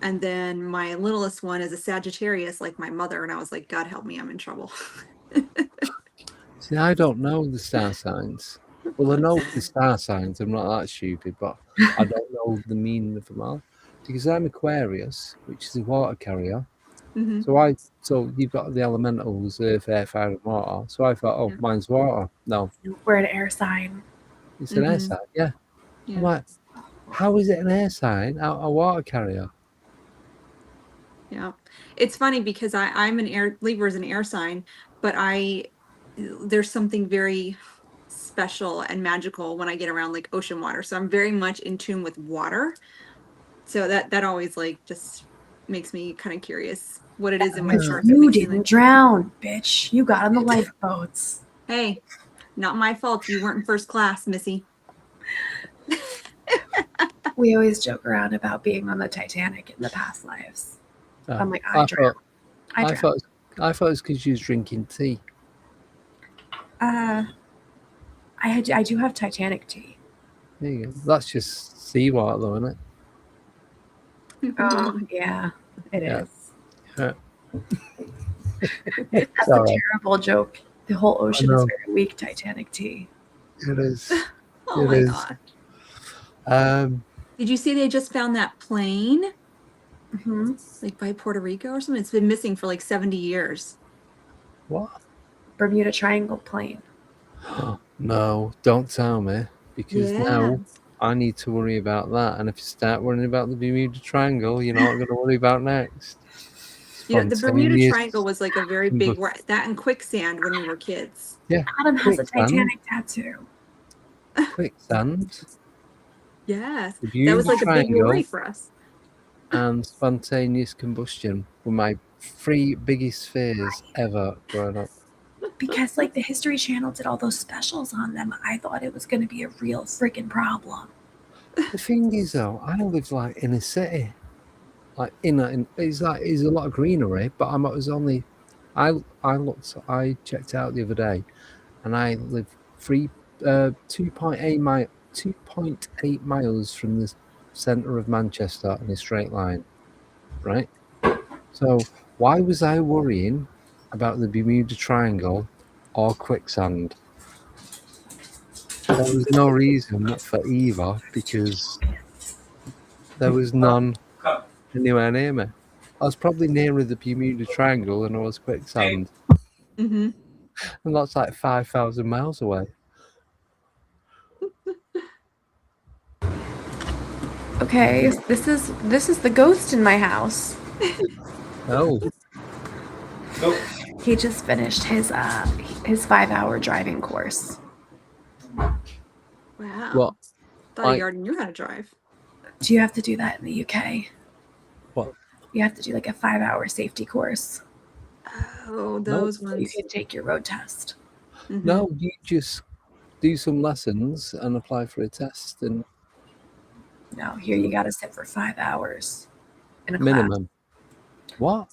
and then my littlest one is a Sagittarius, like my mother. And I was like, God help me, I'm in trouble. See, I don't know the star signs. Well, I know the star signs. I'm not that stupid, but I don't know the meaning of them all. Because I'm Aquarius, which is a water carrier. So you've got the elementals, earth, air, fire, and water. So I thought, oh, mine's water. No, We're an air sign. it's an air sign. Yeah. I'm like, how is it an air sign? A water carrier. Yeah, it's funny because I'm an air, Libra is an air sign, but there's something very special and magical when I get around like ocean water. So I'm very much in tune with water. So that always like just makes me kind of curious what it is in my chart. You didn't drown, bitch. You got on the lifeboats. Hey, not my fault. You weren't in first class, Missy. We always joke around about being on the Titanic in the past lives. I'm like, I drowned. I thought it was because you was drinking tea. I do have Titanic tea. There you go. That's just seawater, though, isn't it? Oh, yeah, it is. Yeah. That's a terrible joke. The whole ocean is very weak Titanic tea. It is. Oh my God. Did you see they just found that plane? Like by Puerto Rico or something? It's been missing for like 70 years. What? Bermuda Triangle plane. No, don't tell me. Because now I need to worry about that. And if you start worrying about the Bermuda Triangle, you know what I'm going to worry about next. Yeah, the Bermuda Triangle was like a very big, that and quicksand when we were kids. Yeah. Adam has a Titanic tattoo. Quicksand? Yes, The that was Bermuda like a big Triangle worry for us. and spontaneous combustion were my 3 biggest fears ever growing up. Because like the History Channel did all those specials on them, I thought it was going to be a real freaking problem. The thing is, though, I live like in a city, like it's a lot of greenery, but I checked out the other day, and I live 2.8 miles from the centre of Manchester in a straight line, right? So why was I worrying about the Bermuda Triangle or quicksand? There was no reason for either because there was none anywhere near me. I was probably nearer the Bermuda Triangle than I was quicksand, Mm-hmm. and that's like 5,000 miles away. Okay, this is the ghost in my house. Oh, He just finished his 5-hour driving course. Wow. what? Thought he already knew how to drive. Do you have to do that in the UK? What? You have to do like a 5-hour safety course. Oh, those So you ones. can take your road test. Mhm. No, you just do some lessons and apply for a test and No, here you got to sit for 5 hours in a class. minimum. What?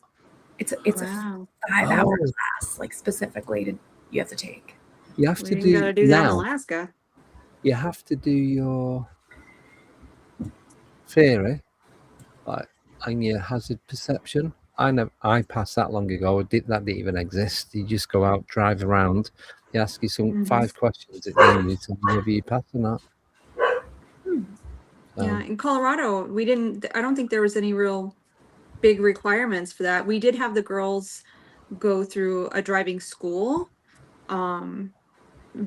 It's a Wow. 5-hour Oh, class, like specifically you have to take. you have We to didn't gotta do do that in now. Alaska. You have to do your theory, like, and your hazard perception. I passed that long ago. That didn't even exist. You just go out, drive around. They ask you some Mhm. 5 questions at the end. You tell them whether you pass or not. Yeah, in Colorado, we didn't. I don't think there was any real big requirements for that. We did have the girls go through a driving school, um,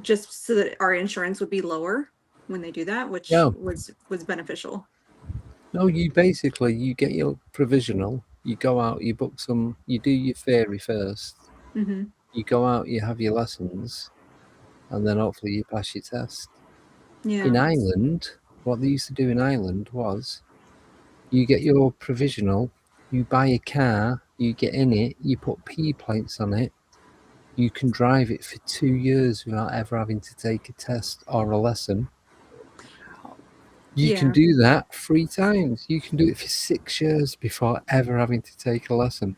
just so that our insurance would be lower when they do that, which No, was beneficial. no. You get your provisional. You go out. You book some. You do your theory first. Mm-hmm. You go out. You have your lessons, and then hopefully you pass your test. In Yeah. Ireland, what they used to do in Ireland was you get your provisional, you buy a car, you get in it, you put P plates on it, you can drive it for 2 years without ever having to take a test or a lesson. You can Yeah. do that 3 times. You can do it for 6 years before ever having to take a lesson.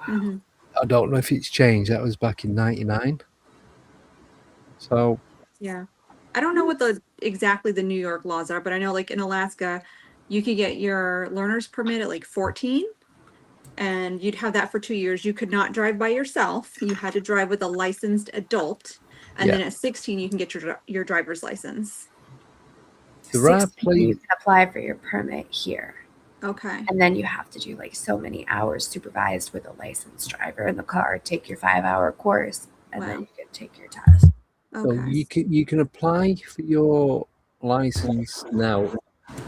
Mm-hmm. I don't know if it's changed. That was back in '99. So Yeah. I don't know what exactly the New York laws are, but I know like in Alaska, you could get your learner's permit at like 14, and you'd have that for 2 years. You could not drive by yourself. You had to drive with a licensed adult. And yeah, then at 16, you can get your driver's license. there are 16, you places. can apply for your permit here. Okay. And then you have to do like so many hours supervised with a licensed driver in the car, take your 5-hour course, and then Wow. you can take your test. So Okay. you can apply for your license now.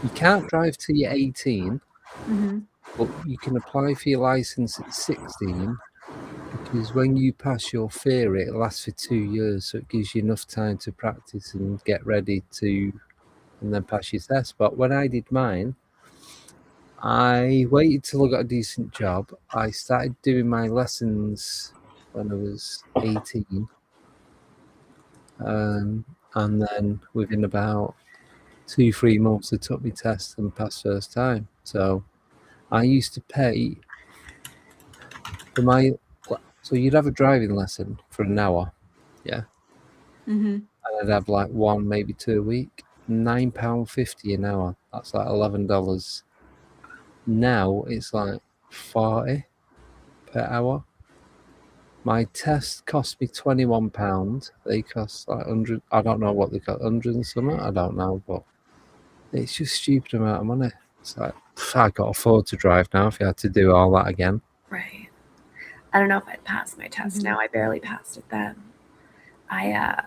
You can't drive till you're 18, Mm-hmm. but you can apply for your license at 16 because when you pass your theory, it lasts for 2 years, so it gives you enough time to practice and get ready to, and then pass your test. But when I did mine, I waited till I got a decent job. I started doing my lessons when I was 18, and then within about 2-3 months, I took my test and passed first time. So I used to pay for my. So you'd have a driving lesson for an hour, yeah, Mm-hmm. and I'd have like one, maybe 2 a week. £9.50 an hour. That's like $11. Now it's like 40 per hour. My test cost me £21. They cost like 100. I don't know what they cost, 100 and something. I don't know, but it's just a stupid amount of money. It's like I can't afford to drive now if you had to do all that again. Right. I don't know if I'd pass my test Mhm. now. I barely passed it then. I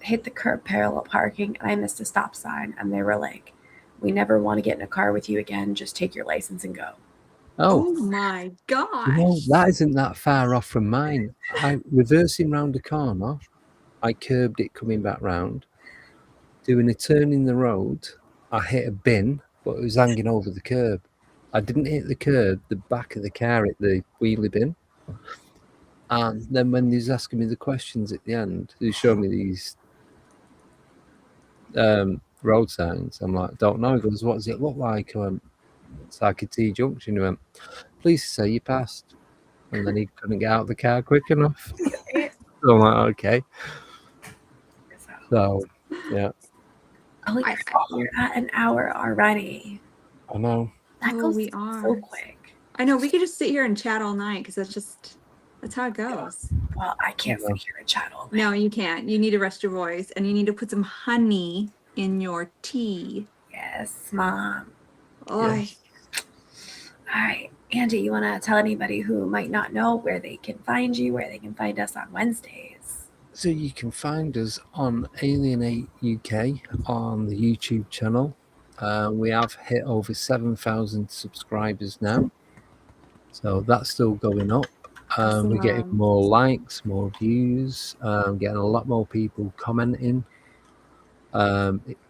hit the curb parallel parking and I missed a stop sign, and they were like, "We never want to get in a car with you again. Just take your license and go." Oh Oh, my you know, gosh. that isn't that far off from mine. I reversing round a corner, I curbed it coming back round, doing a turn in the road. I hit a bin, but it was hanging over the curb. I didn't hit the curb, the back of the car hit the wheelie bin. And then when he was asking me the questions at the end, he showed me these road signs. I'm like, don't know. He goes, what does it look like? I went, it's like a T junction. He went, please say you passed. And then he couldn't get out of the car quick enough. So I'm like, okay. So, yeah. Oh, you're at an hour already. I know. That Oh, goes we so are. quick. I know, we could just sit here and chat all night because that's how it goes. Well, I can't sit here and chat all night. No, you can't. You need to rest your voice and you need to put some honey in your tea. Yes, Mom. Oh, Yes. All right, Andy, you want to tell anybody who might not know where they can find you, where they can find us on Wednesdays? So you can find us on Alienate UK on the YouTube channel. We have hit over 7,000 subscribers now. So that's still going up. We're getting more likes, more views, getting a lot more people commenting.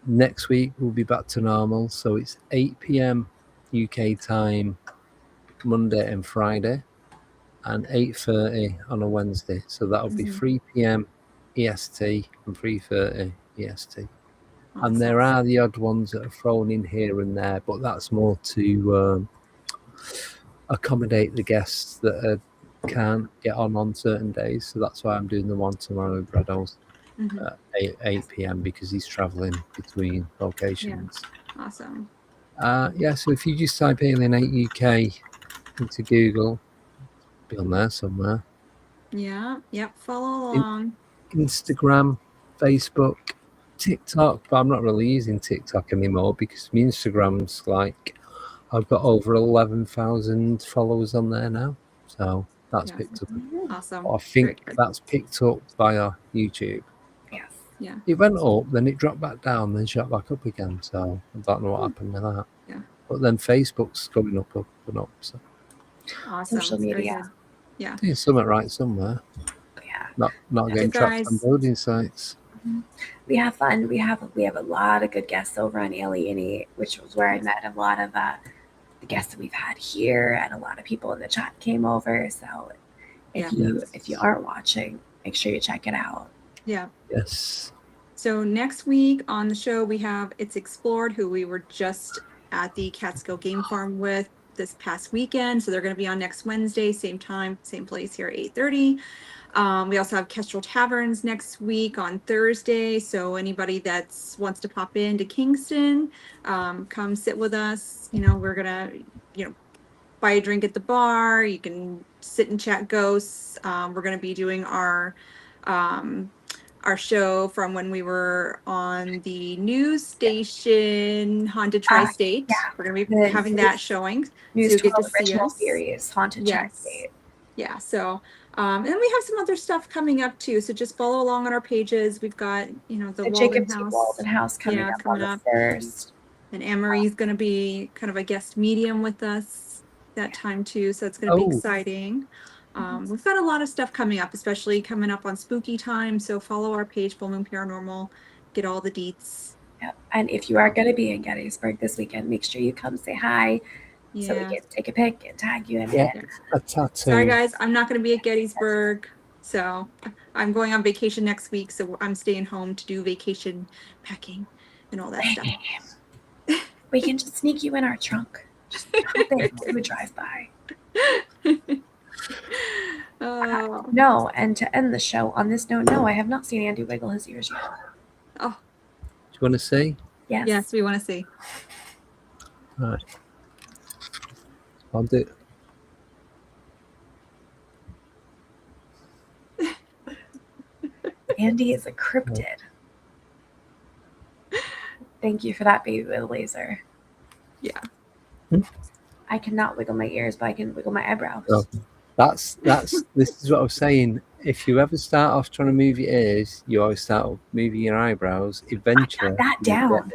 Next week we'll be back to normal. So it's 8 p.m. UK time, Monday and Friday, and 8:30 on a Wednesday. So that'll be 3 p.m. EST and 3:30 EST. awesome. And there are the odd ones that are thrown in here and there, but that's more to accommodate the guests that can't get on certain days. So that's why I'm doing the one tomorrow with Brados at 8 p.m. because he's traveling between locations. Yeah. Awesome. So if you just type Alienate UK into Google, be on there somewhere. Yeah. Yep. Follow along. Instagram, Facebook, TikTok, but I'm not really using TikTok anymore because my Instagram's like, I've got over 11,000 followers on there now. So that's picked up. Awesome. I think that's picked up via YouTube. Yes. Yeah. It went up, then it dropped back down, then shot back up again. So I don't know what happened with that. Yeah. But then Facebook's going up and up. So Awesome. Social media. Yeah. doing something right somewhere. Yeah. Not getting trapped on building sites. We have fun. We have a lot of good guests over on Alienate, which was where I met a lot of the guests that we've had here, and a lot of people in the chat came over. So if you aren't watching, make sure you check it out. Yeah. Yes. So next week on the show we have It's Explored, who we were just at the Catskill Game Farm with this past weekend. So they're going to be on next Wednesday, same time, same place here at 8:30. We also have Kestrel Taverns next week on Thursday. So anybody that wants to pop into Kingston, come sit with us. We're gonna, buy a drink at the bar. You can sit and chat ghosts. We're gonna be doing our show from when we were on the news station Haunted Tri-State. Yeah. We're gonna be having that showing. News So you get 12 to see original us. series, Haunted Tri-State. Yeah, so and then we have some other stuff coming up too. So just follow along on our pages. We've got, the Jacob T. Walden Walden House coming up on the 1st. And Anne-Marie's going to be kind of a guest medium with us that time too. So it's going to be exciting. We've got a lot of stuff coming up, especially coming up on spooky time. So follow our page, Full Moon Paranormal, get all the deets. Yep. And if you are going to be in Gettysburg this weekend, make sure you come say hi. Yeah. So we can take a pic and tag you in it. A tattoo. Sorry guys, I'm not going to be at Gettysburg. So I'm going on vacation next week. So I'm staying home to do vacation packing and all that stuff. We can just sneak you in our trunk. Just we would drive by. No, and to end the show on this note, no, I have not seen Andy wiggle his ears yet. Oh. Do you want to see? Yes. Yes, we want to see. All right. I'll do it. Andy is a cryptid. Thank you for that, baby with a laser. Yeah. Hmm? I cannot wiggle my ears, but I can wiggle my eyebrows. Oh, that's this is what I was saying. If you ever start off trying to move your ears, you always start off moving your eyebrows. Eventually, I got that down.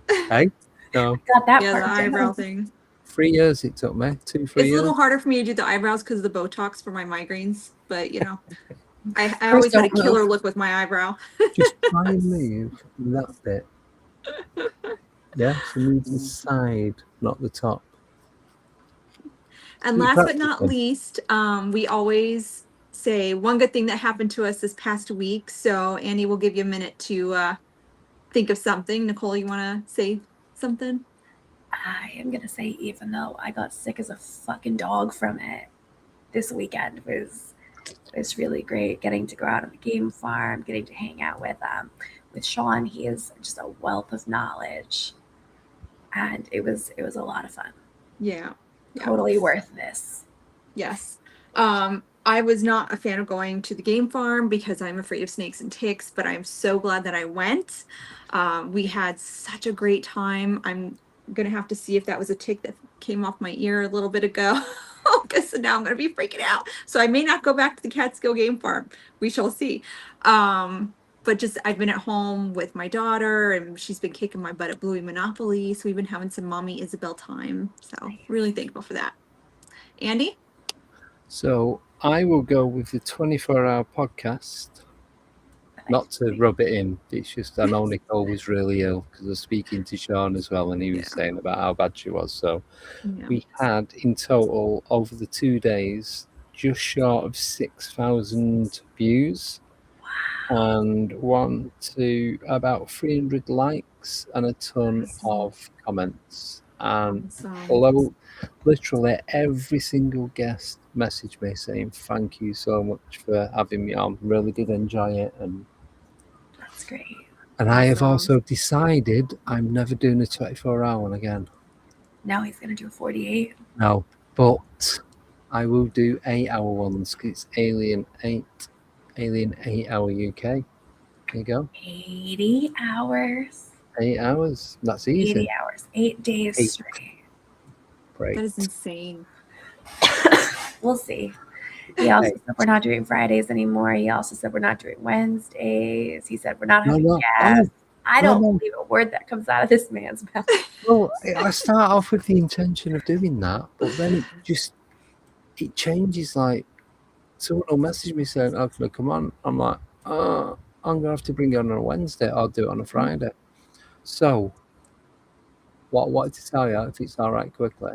Hey, no, Got that Yeah, part the eyebrow down. thing. 3 years it took me. 2-3 It's years. a little harder for me to do the eyebrows because of the Botox for my migraines, but I always had a killer look with my eyebrow. Just try and move that bit. Yeah, so need the side, not the top. And Be last but not practicing. least, we always say one good thing that happened to us this past week. So Andy will give you a minute to think of something. Nicole, you want to say something? I am gonna say, even though I got sick as a fucking dog from it, this weekend was really great. Getting to go out on the game farm, getting to hang out with Sean. He is just a wealth of knowledge, and it was a lot of fun. Yeah. Totally worth this. Yes. I was not a fan of going to the game farm because I'm afraid of snakes and ticks, but I'm so glad that I went. We had such a great time. I'm gonna have to see if that was a tick that came off my ear a little bit ago. Because now I'm gonna be freaking out. So I may not go back to the Catskill game farm. We shall see. But just I've been at home with my daughter and she's been kicking my butt at Bluey Monopoly. So we've been having some mommy Isabel time. So really thankful for that. Andy? So I will go with the 24-hour podcast. Not to rub it in, it's just I know Nicole was really ill because I was speaking to Sean as well, and he was saying about how bad she was. So we had in total over the 2 days just short of 6,000 views and about 300 likes and a ton of comments. And below, literally every single guest messaged me saying thank you so much for having me on. Really did enjoy it, and That's great. and I have also decided I'm never doing a 24-hour one again. Now he's gonna do a 48. No, but I will do 8-hour ones because it's Alien 8-hour UK. There you go. 80 hours. 8 hours. That's easy. 80 hours. 8 days straight. Great. That is insane. We'll see. He also said we're not doing Fridays anymore. He also said we're not doing Wednesdays. He said we're not having guests. I don't believe a word that comes out of this man's mouth. Well, I start off with the intention of doing that, but then it changes. Like someone will message me saying, "Oh, can I come on?" I'm like, "Oh, I'm gonna have to bring it on a Wednesday. I'll do it on a Friday." So, what I wanted to tell you, if it's all right, quickly.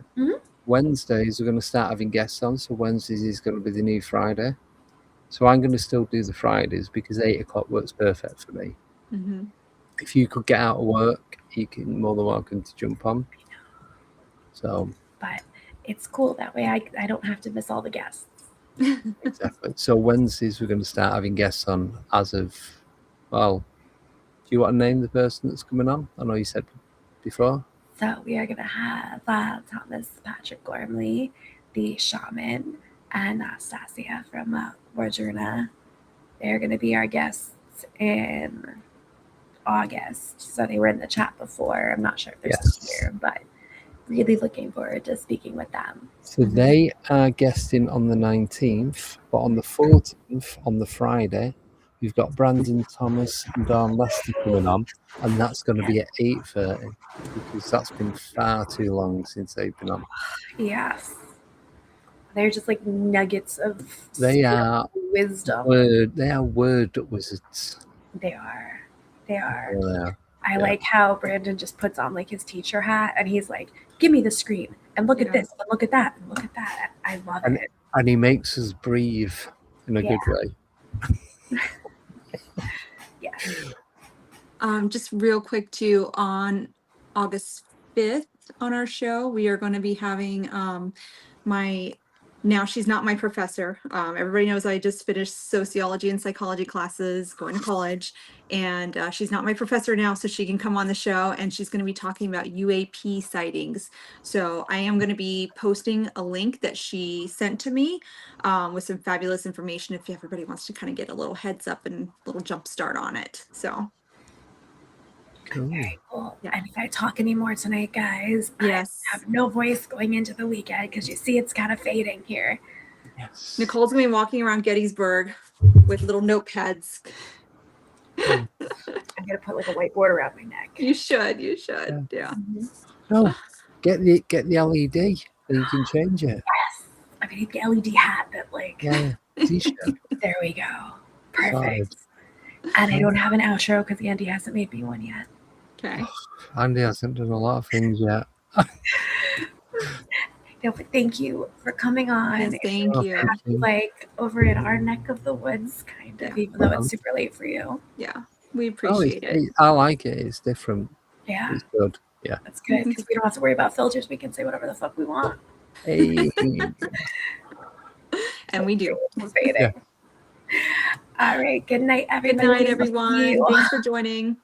Wednesdays we're going to start having guests on, so Wednesdays is going to be the new Friday. So I'm going to still do the Fridays because 8 o'clock works perfect for me. If you could get out of work, you can more than welcome to jump on. So, but it's cool that way. I don't have to miss all the guests. Exactly. So Wednesdays we're going to start having guests on as of, well, do you want to name the person that's coming on? I know you said before. So we are going to have Thomas Patrick Gormley, the shaman, and Nastasia from Wardruna. They're going to be our guests in August. So they were in the chat before. I'm not sure if they're still here, but really looking forward to speaking with them. So they are guesting on the 19th, but on the 14th, on the Friday, we've got Brandon Thomas and Dawn Lester coming on, and that's going to be at 8:30 because that's been far too long since they've been on. Yes. They're just like nuggets of wisdom. They are word wizards. They are. They are. Yeah. I like how Brandon just puts on like his teacher hat and he's like, give me the screen and look at this and look at that and look at that. I love it. And he makes us breathe in a good way. Just real quick too, on August 5th on our show, we are going to be having now she's not my professor. Everybody knows I just finished sociology and psychology classes, going to college, and she's not my professor now, so she can come on the show and she's going to be talking about UAP sightings. So I am going to be posting a link that she sent to me with some fabulous information if everybody wants to kind of get a little heads up and a little jump start on it. So. Cool. Very cool. Yeah. And if I talk anymore tonight, guys, yes, I have no voice going into the weekend because you see it's kind of fading here. Yes. Nicole's gonna be walking around Gettysburg with little notepads. I'm gonna put like a whiteboard around my neck. You should. Yeah. No, get the LED, then you can change it. Yes. I mean, the LED hat that like. Yeah. T-shirt. There we go. Perfect. And I don't have an outro because Andy hasn't made me one yet. Okay. Andy hasn't done a lot of things yet. No, but thank you for coming on. Yes, thank Oh, you. thank you. Like over in our neck of the woods, kind of, Yeah. even though it's super late for you. Yeah, we Oh, appreciate it. I like it. It's different. Yeah, It's good. Yeah. that's good because we don't have to worry about filters. We can say whatever the fuck we want. Hey. And we do. Anticipating. Yeah. All right. Good night, Good everybody. night, We'll see everyone. you. Thanks for joining.